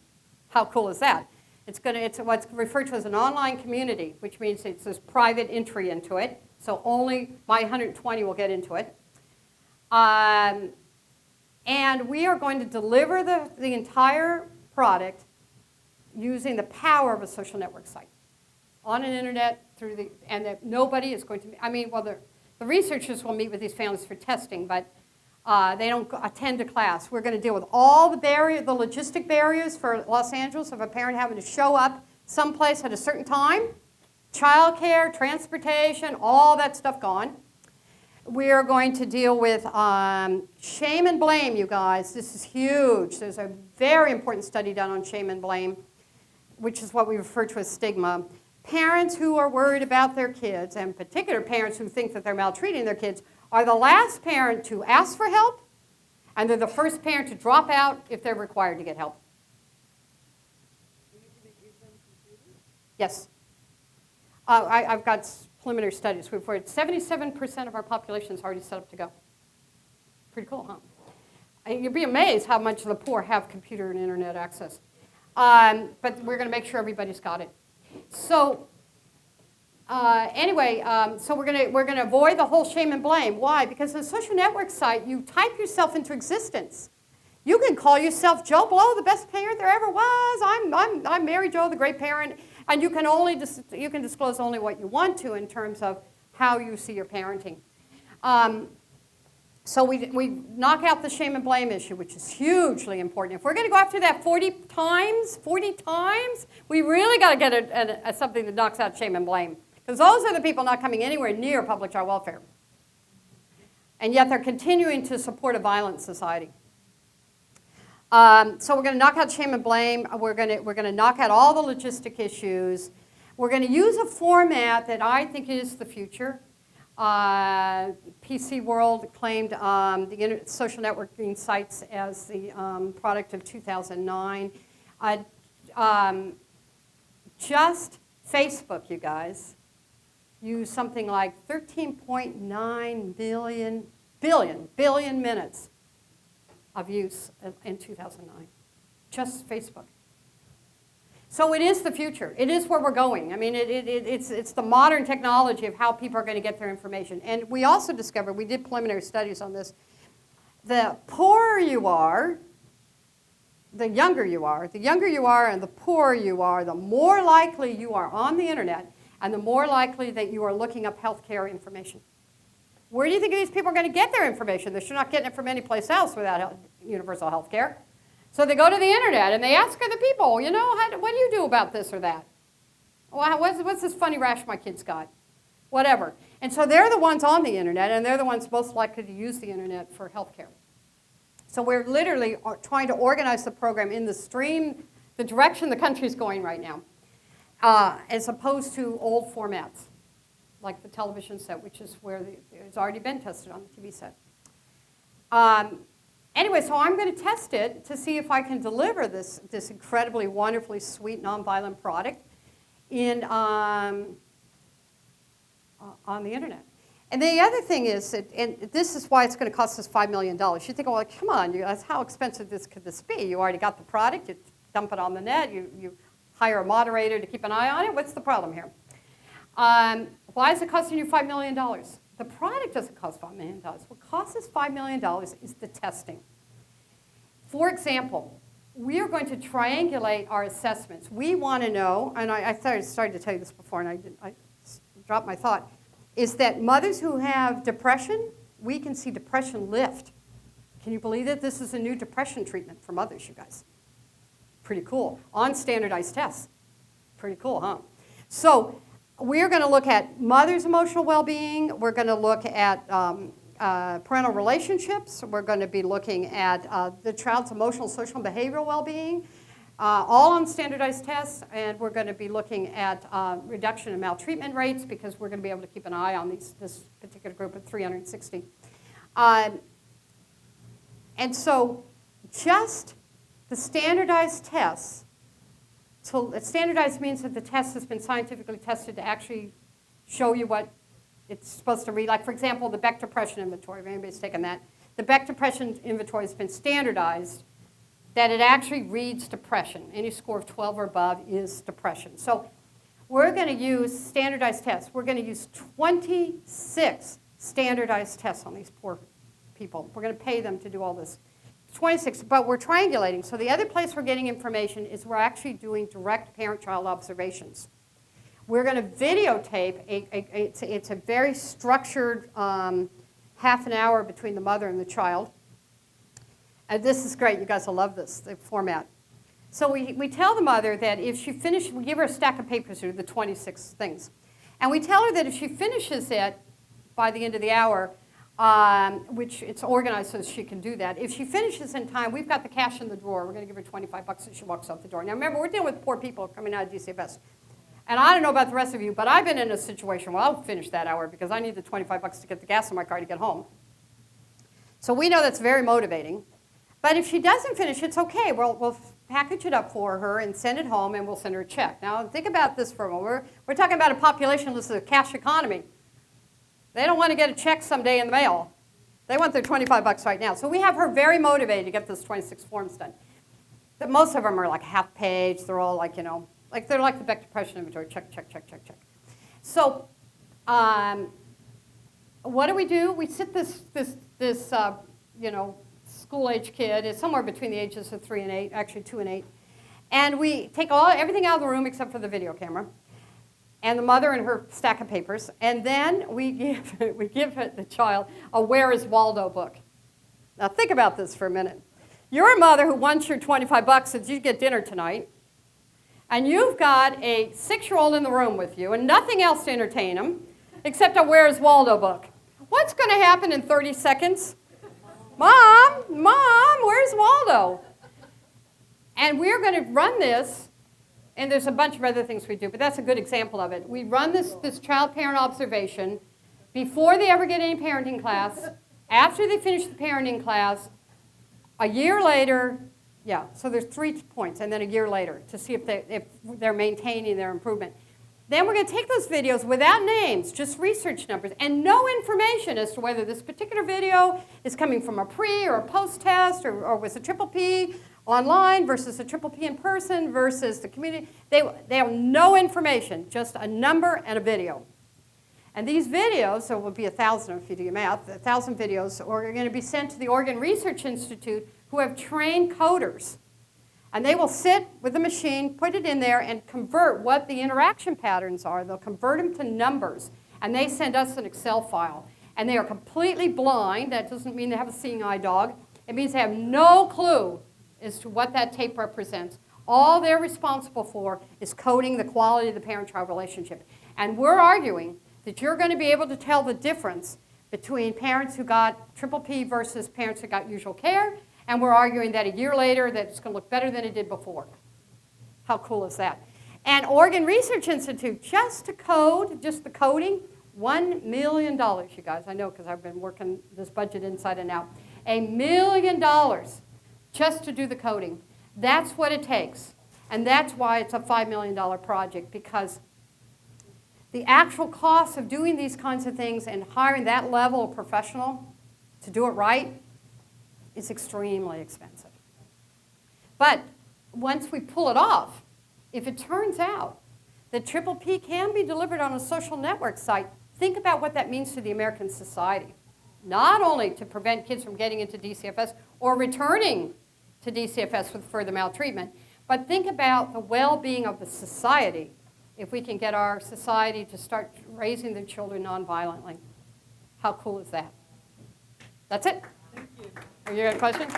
How cool is that? It's what's referred to as an online community, which means it's this private entry into it. So only my 120 will get into it. And we are going to deliver the entire product using the power of a social network site. On an internet, and that nobody is going to, the researchers will meet with these families for testing, but they don't attend a class. We're going to deal with all the logistic barriers for Los Angeles of a parent having to show up someplace at a certain time, childcare, transportation, all that stuff gone. We are going to deal with shame and blame, you guys. This is huge. There's a very important study done on shame and blame, which is what we refer to as stigma. Parents who are worried about their kids, and in particular parents who think that they're maltreating their kids, are the last parent to ask for help, and they're the first parent to drop out if they're required to get help. Yes. I've got preliminary studies. We've heard 77% of our population is already set up to go. Pretty cool, huh? You'd be amazed how much of the poor have computer and internet access. But we're going to make sure everybody's got it. So so we're going to avoid the whole shame and blame. Why? Because on a social network site, you type yourself into existence. You can call yourself Joe Blow, the best parent there ever was. I'm Mary Jo, the great parent. And you can disclose only what you want to in terms of how you see your parenting. So we knock out the shame and blame issue, which is hugely important. If we're going to go after that 40 times, we really got to get something that knocks out shame and blame. Because those are the people not coming anywhere near public child welfare. And yet they're continuing to support a violent society. So we're going to knock out shame and blame. We're going to knock out all the logistic issues. We're going to use a format that I think is the future. PC World claimed the social networking sites as the product of 2009. Just Facebook, you guys, used something like 13.9 billion minutes of use in 2009. Just Facebook. So it is the future. It is where we're going. I mean, it's the modern technology of how people are going to get their information. And we also discovered, we did preliminary studies on this, the poorer you are, the younger you are and the poorer you are, the more likely you are on the internet and the more likely that you are looking up healthcare information. Where do you think these people are going to get their information? They're sure not getting it from any place else without universal health care. So they go to the internet and they ask other people, what do you do about this or that? Well, what's this funny rash my kid's got? Whatever. And so they're the ones on the internet, and they're the ones most likely to use the internet for healthcare. So we're literally trying to organize the program in the stream, the direction the country's going right now, as opposed to old formats, like the television set, which is where it's already been tested on the TV set. Anyway, so I'm going to test it to see if I can deliver this incredibly, wonderfully sweet, nonviolent product on the internet. And the other thing is, and this is why it's going to cost us $5 million. You think, well, come on, how expensive could this be? You already got the product, you dump it on the net, you hire a moderator to keep an eye on it. What's the problem here? Why is it costing you $5 million? The product doesn't cost $5 million. What costs us $5 million is the testing. For example, we are going to triangulate our assessments. We want to know, and I started to tell you this before, and I dropped my thought, is that mothers who have depression, we can see depression lift. Can you believe it? This is a new depression treatment for mothers, you guys. Pretty cool. On standardized tests. Pretty cool, huh? So we're going to look at mother's emotional well-being. We're going to look at parental relationships. We're going to be looking at the child's emotional, social, and behavioral well-being. All on standardized tests, and we're going to be looking at reduction in maltreatment rates because we're going to be able to keep an eye on this particular group of 360. And so just the standardized tests, standardized means that the test has been scientifically tested to actually show you what it's supposed to read. Like, for example, the Beck Depression Inventory, if anybody's taken that. The Beck Depression Inventory has been standardized that it actually reads depression. Any score of 12 or above is depression. So we're going to use standardized tests. We're going to use 26 standardized tests on these poor people. We're going to pay them to do all this. 26, but we're triangulating. So the other place we're getting information is we're actually doing direct parent-child observations. We're going to videotape, it's a very structured half an hour between the mother and the child. And this is great. You guys will love this, the format. So we tell the mother that if she finishes, we give her a stack of papers here, the 26 things. And we tell her that if she finishes it by the end of the hour, which it's organized so she can do that, if she finishes in time, we've got the cash in the drawer. We're going to give her $25 as she walks out the door. Now remember, we're dealing with poor people coming out of DCFS. And I don't know about the rest of you, but I've been in a situation where I'll finish that hour because I need the $25 to get the gas in my car to get home. So we know that's very motivating. But if she doesn't finish, it's okay. We'll package it up for her and send it home, and we'll send her a check. Now, think about this for a moment. We're talking about a population that's a cash economy. They don't want to get a check someday in the mail. They want their $25 right now. So we have her very motivated to get those 26 forms done. But most of them are like half page. They're all like, they're like the Beck Depression Inventory. Check, check, check, check, check. So what do? We sit this school-age kid is somewhere between the ages of 3 and 8, actually 2 and 8. And we take everything out of the room except for the video camera and the mother and her stack of papers. And then we give the child a Where is Waldo book. Now think about this for a minute. You're a mother who wants your $25 so you get dinner tonight. And you've got a 6-year-old in the room with you and nothing else to entertain him except a Where is Waldo book. What's going to happen in 30 seconds? Mom, where's Waldo? And we're going to run this, and there's a bunch of other things we do, but that's a good example of it. We run this child-parent observation before they ever get any parenting class, after they finish the parenting class, a year later, so there's 3 points, and then a year later to see if they're maintaining their improvement. Then we're going to take those videos without names, just research numbers, and no information as to whether this particular video is coming from a pre or a post test or was a triple P online versus a triple P in person versus the community. They have no information, just a number and a video. And these videos, so it will be 1,000 if you do your math, 1,000 videos are going to be sent to the Oregon Research Institute who have trained coders. And they will sit with the machine, put it in there, and convert what the interaction patterns are. They'll convert them to numbers. And they send us an Excel file. And they are completely blind. That doesn't mean they have a seeing eye dog. It means they have no clue as to what that tape represents. All they're responsible for is coding the quality of the parent-child relationship. And we're arguing that you're going to be able to tell the difference between parents who got triple P versus parents who got usual care, and we're arguing that a year later that it's going to look better than it did before. How cool is that? And Oregon Research Institute, just to code, just the coding, $1 million, you guys. I know because I've been working this budget inside and out. $1 million just to do the coding. That's what it takes. And that's why it's a $5 million project, because the actual cost of doing these kinds of things and hiring that level of professional to do it right is extremely expensive. But once we pull it off, if it turns out that triple P can be delivered on a social network site, think about what that means to the American society. Not only to prevent kids from getting into DCFS or returning to DCFS with further maltreatment, but think about the well-being of the society if we can get our society to start raising their children nonviolently. How cool is that? That's it. Thank you. Are you got a question?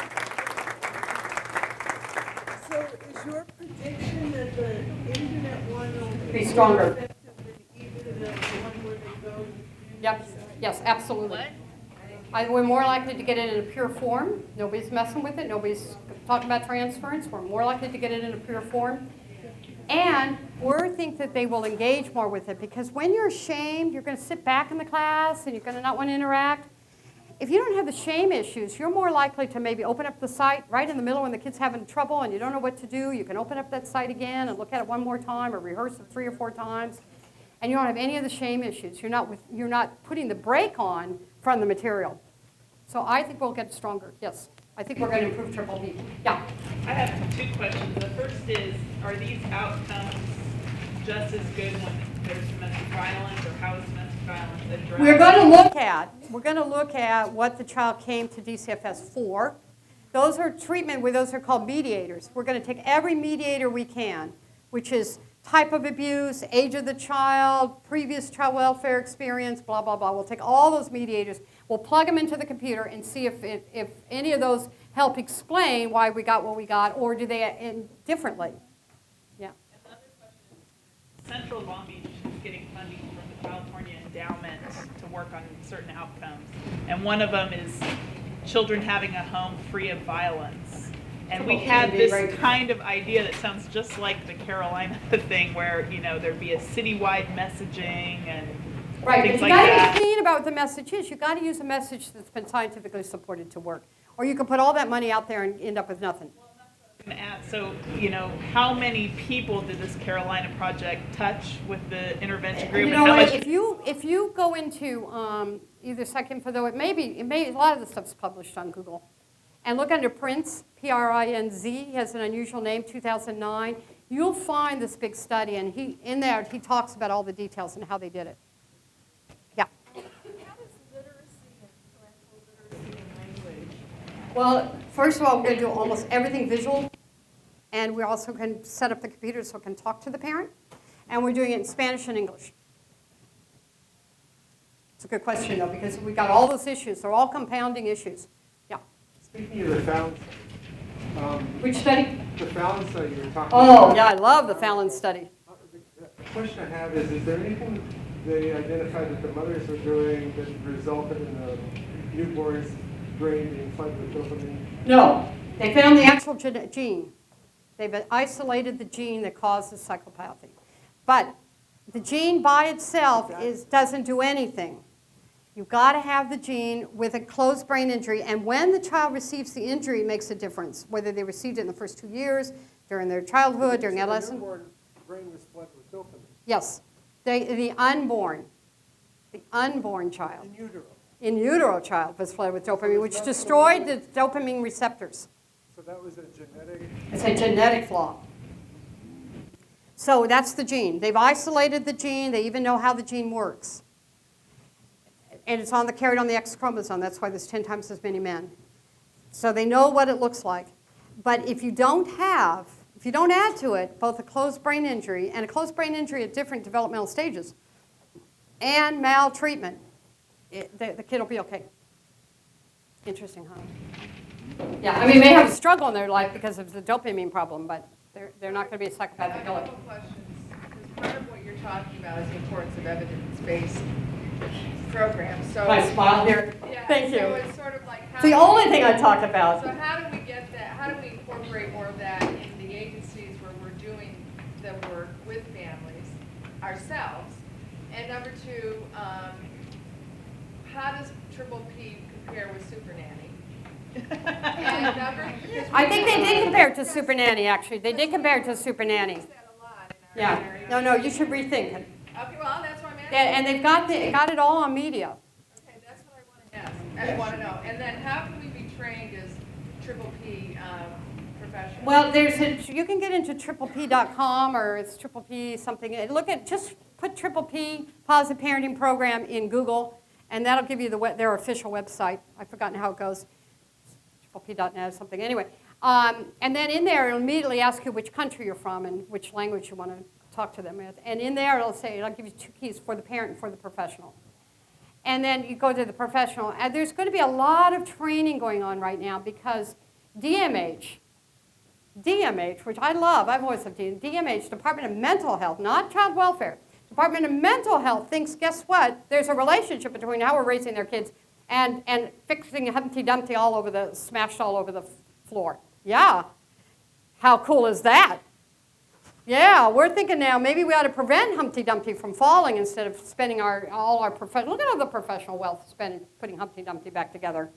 So is your prediction that the internet one will Be stronger. more effective than even the one where they go? Yep. Yes, absolutely. We're more likely to get it in a pure form. Nobody's messing with it. Nobody's talking about transference. We're more likely to get it in a pure form. And we think that they will engage more with it, because when you're ashamed, you're going to sit back in the class and you're going to not want to interact. If you don't have the shame issues, you're more likely to maybe open up the site right in the middle when the kid's having trouble and you don't know what to do. You can open up that site again and look at it one more time or rehearse it 3 or 4 times. And you don't have any of the shame issues. You're not putting the brake on from the material. So I think we'll get stronger. Yes. I think we're going to improve triple P. Yeah. I have 2 questions. The first is, are these outcomes just as good when there's domestic violence, or how is domestic violence addressed? We're going to look at what the child came to DCFS for. Those are treatment where those are called mediators. We're going to take every mediator we can, which is type of abuse, age of the child, previous child welfare experience, blah, blah, blah. We'll take all those mediators. We'll plug them into the computer and see if any of those help explain why we got what we got, or do they end differently. Yeah. Another question. Central Long Beach is getting funding from the California Endowment to work on certain outcomes. And one of them is children having a home free of violence. And we had this kind of idea that sounds just like the Carolina thing, where, you know, there'd be a citywide messaging and right, things but like you got that. to be clean about what the message is. You've got to use a message that's been scientifically supported to work. Or you can put all that money out there and end up with nothing. So, you know, how many people did this Carolina project touch with the intervention group? You know what? If you go into either Psychopathy, though a lot of the stuff's published on Google, and look under Prince, P-R-I-N-Z, he has an unusual name, 2009, you'll find this big study, and in there he talks about all the details and how they did it. Yeah. How does literacy and parental literacy and language? Well, first of all, we're going to do almost everything visual, and we also can set up the computer so it can talk to the parent, and we're doing it in Spanish and English. It's a good question, though, because we got all those issues. They're all compounding issues. Yeah. Speaking of the Fallon, Which study? the Fallon study you were talking Oh, about. yeah, I love the Fallon study. The question I have is there anything they identified that the mothers were doing that resulted in the newborn's brain being flooded with dopamine? No. They found the actual gene. They've isolated the gene that causes psychopathy. But the gene by itself doesn't do anything. You've got to have the gene with a closed brain injury, and when the child receives the injury, it makes a difference, whether they received it in the first 2 years, during their childhood, during adolescence. The newborn brain was flooded with dopamine. Yes, the unborn child. In utero. In utero child was flooded with dopamine, which destroyed the dopamine receptors. So that was a genetic... It's a genetic flaw. So that's the gene. They've isolated the gene. They even know how the gene works. And it's carried on the X chromosome. That's why there's 10 times as many men. So they know what it looks like. But if you don't add to it both a closed brain injury and a closed brain injury at different developmental stages and maltreatment, the kid will be okay. Interesting, huh? Yeah, I mean, they may have a struggle in their life because of the dopamine problem, but they're not going to be a psychopathic killer. Questions, because part of what you're you're talking about is the importance of evidence-based programs, so. My smile here. Yeah, Thank you. So it's sort of like. It's the only thing I talk about. So how do we get that, how do we incorporate more of that in the agencies where we're doing the work with families ourselves? And number two, how does Triple P compare with Super Nanny? And because I think they did compare it to Super Nanny, actually. They did compare it to Super Nanny. we use that a lot in our Yeah. area. No, you should rethink it. Okay, well, that's what I'm asking. And they've got it all on media. Okay, that's what I want to ask. I want to know. And then how can we be trained as Triple P professionals? Well, you can get into triplep.com or it's triple P something. Just put triple P Positive Parenting Program in Google, and that'll give you their official website. I've forgotten how it goes. triplep.net or something. Anyway, and then in there it'll immediately ask you which country you're from and which language you want to talk to them with. And in there it'll give you 2 keys for the parent and for the professional. And then you go to the professional. And there's going to be a lot of training going on right now because DMH, which I love, I've always loved DMH, Department of Mental Health, not Child Welfare. Department of Mental Health thinks, guess what? There's a relationship between how we're raising their kids and fixing Humpty Dumpty smashed all over the floor. Yeah. How cool is that? Yeah, we're thinking now maybe we ought to prevent Humpty Dumpty from falling instead of spending all our professional. Look at all the professional wealth spent putting Humpty Dumpty back together.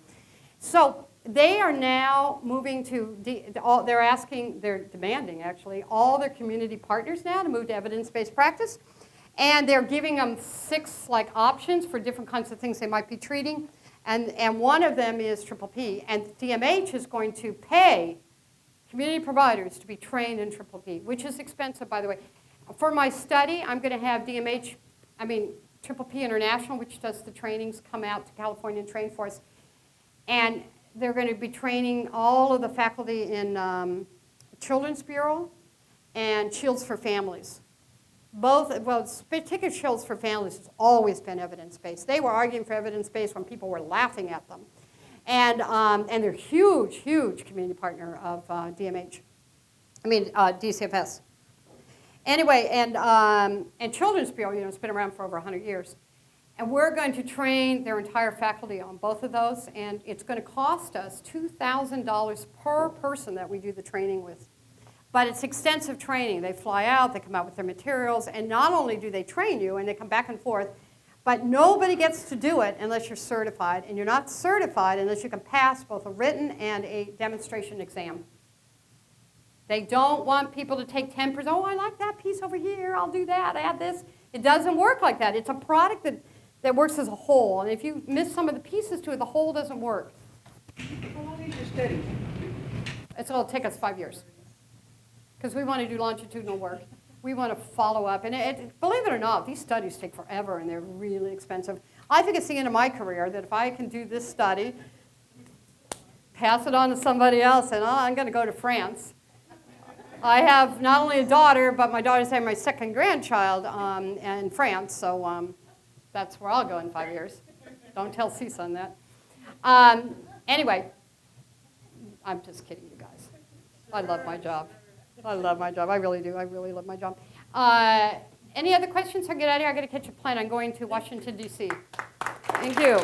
So they are now moving to, they're demanding actually, all their community partners now to move to evidence-based practice. And they're giving them 6 options for different kinds of things they might be treating. And one of them is Triple P. And DMH is going to pay community providers to be trained in Triple P, which is expensive, by the way. For my study, I'm going to have Triple P International, which does the trainings, come out to California and train for us. And they're going to be training all of the faculty in Children's Bureau and Shields for Families. Particular Shields for Families has always been evidence-based. They were arguing for evidence-based when people were laughing at them. And they're huge, huge community partner of DCFS. Anyway, and Children's Bureau, it's been around for over 100 years. And we're going to train their entire faculty on both of those, and it's going to cost us $2,000 per person that we do the training with. But it's extensive training. They fly out, they come out with their materials, and not only do they train you, and they come back and forth, but nobody gets to do it unless you're certified, and you're not certified unless you can pass both a written and a demonstration exam. They don't want people to take 10%. Oh, I like that piece over here. I'll do that, add this. It doesn't work like that. It's a product that works as a whole, and if you miss some of the pieces to it, the whole doesn't work. How long is your study? It's going to take us 5 years because we want to do longitudinal work. We want to follow up. And believe it or not, these studies take forever, and they're really expensive. I think it's the end of my career that if I can do this study, pass it on to somebody else, and I'm going to go to France. I have not only a daughter, but my daughter's having my 2nd grandchild in France, so that's where I'll go in 5 years. Don't tell CISA that. Anyway, I'm just kidding, you guys. I love my job. I love my job. I really do. I really love my job. Any other questions? I get out of here. I got to catch a plane. I'm going to Washington, D.C. Thank you.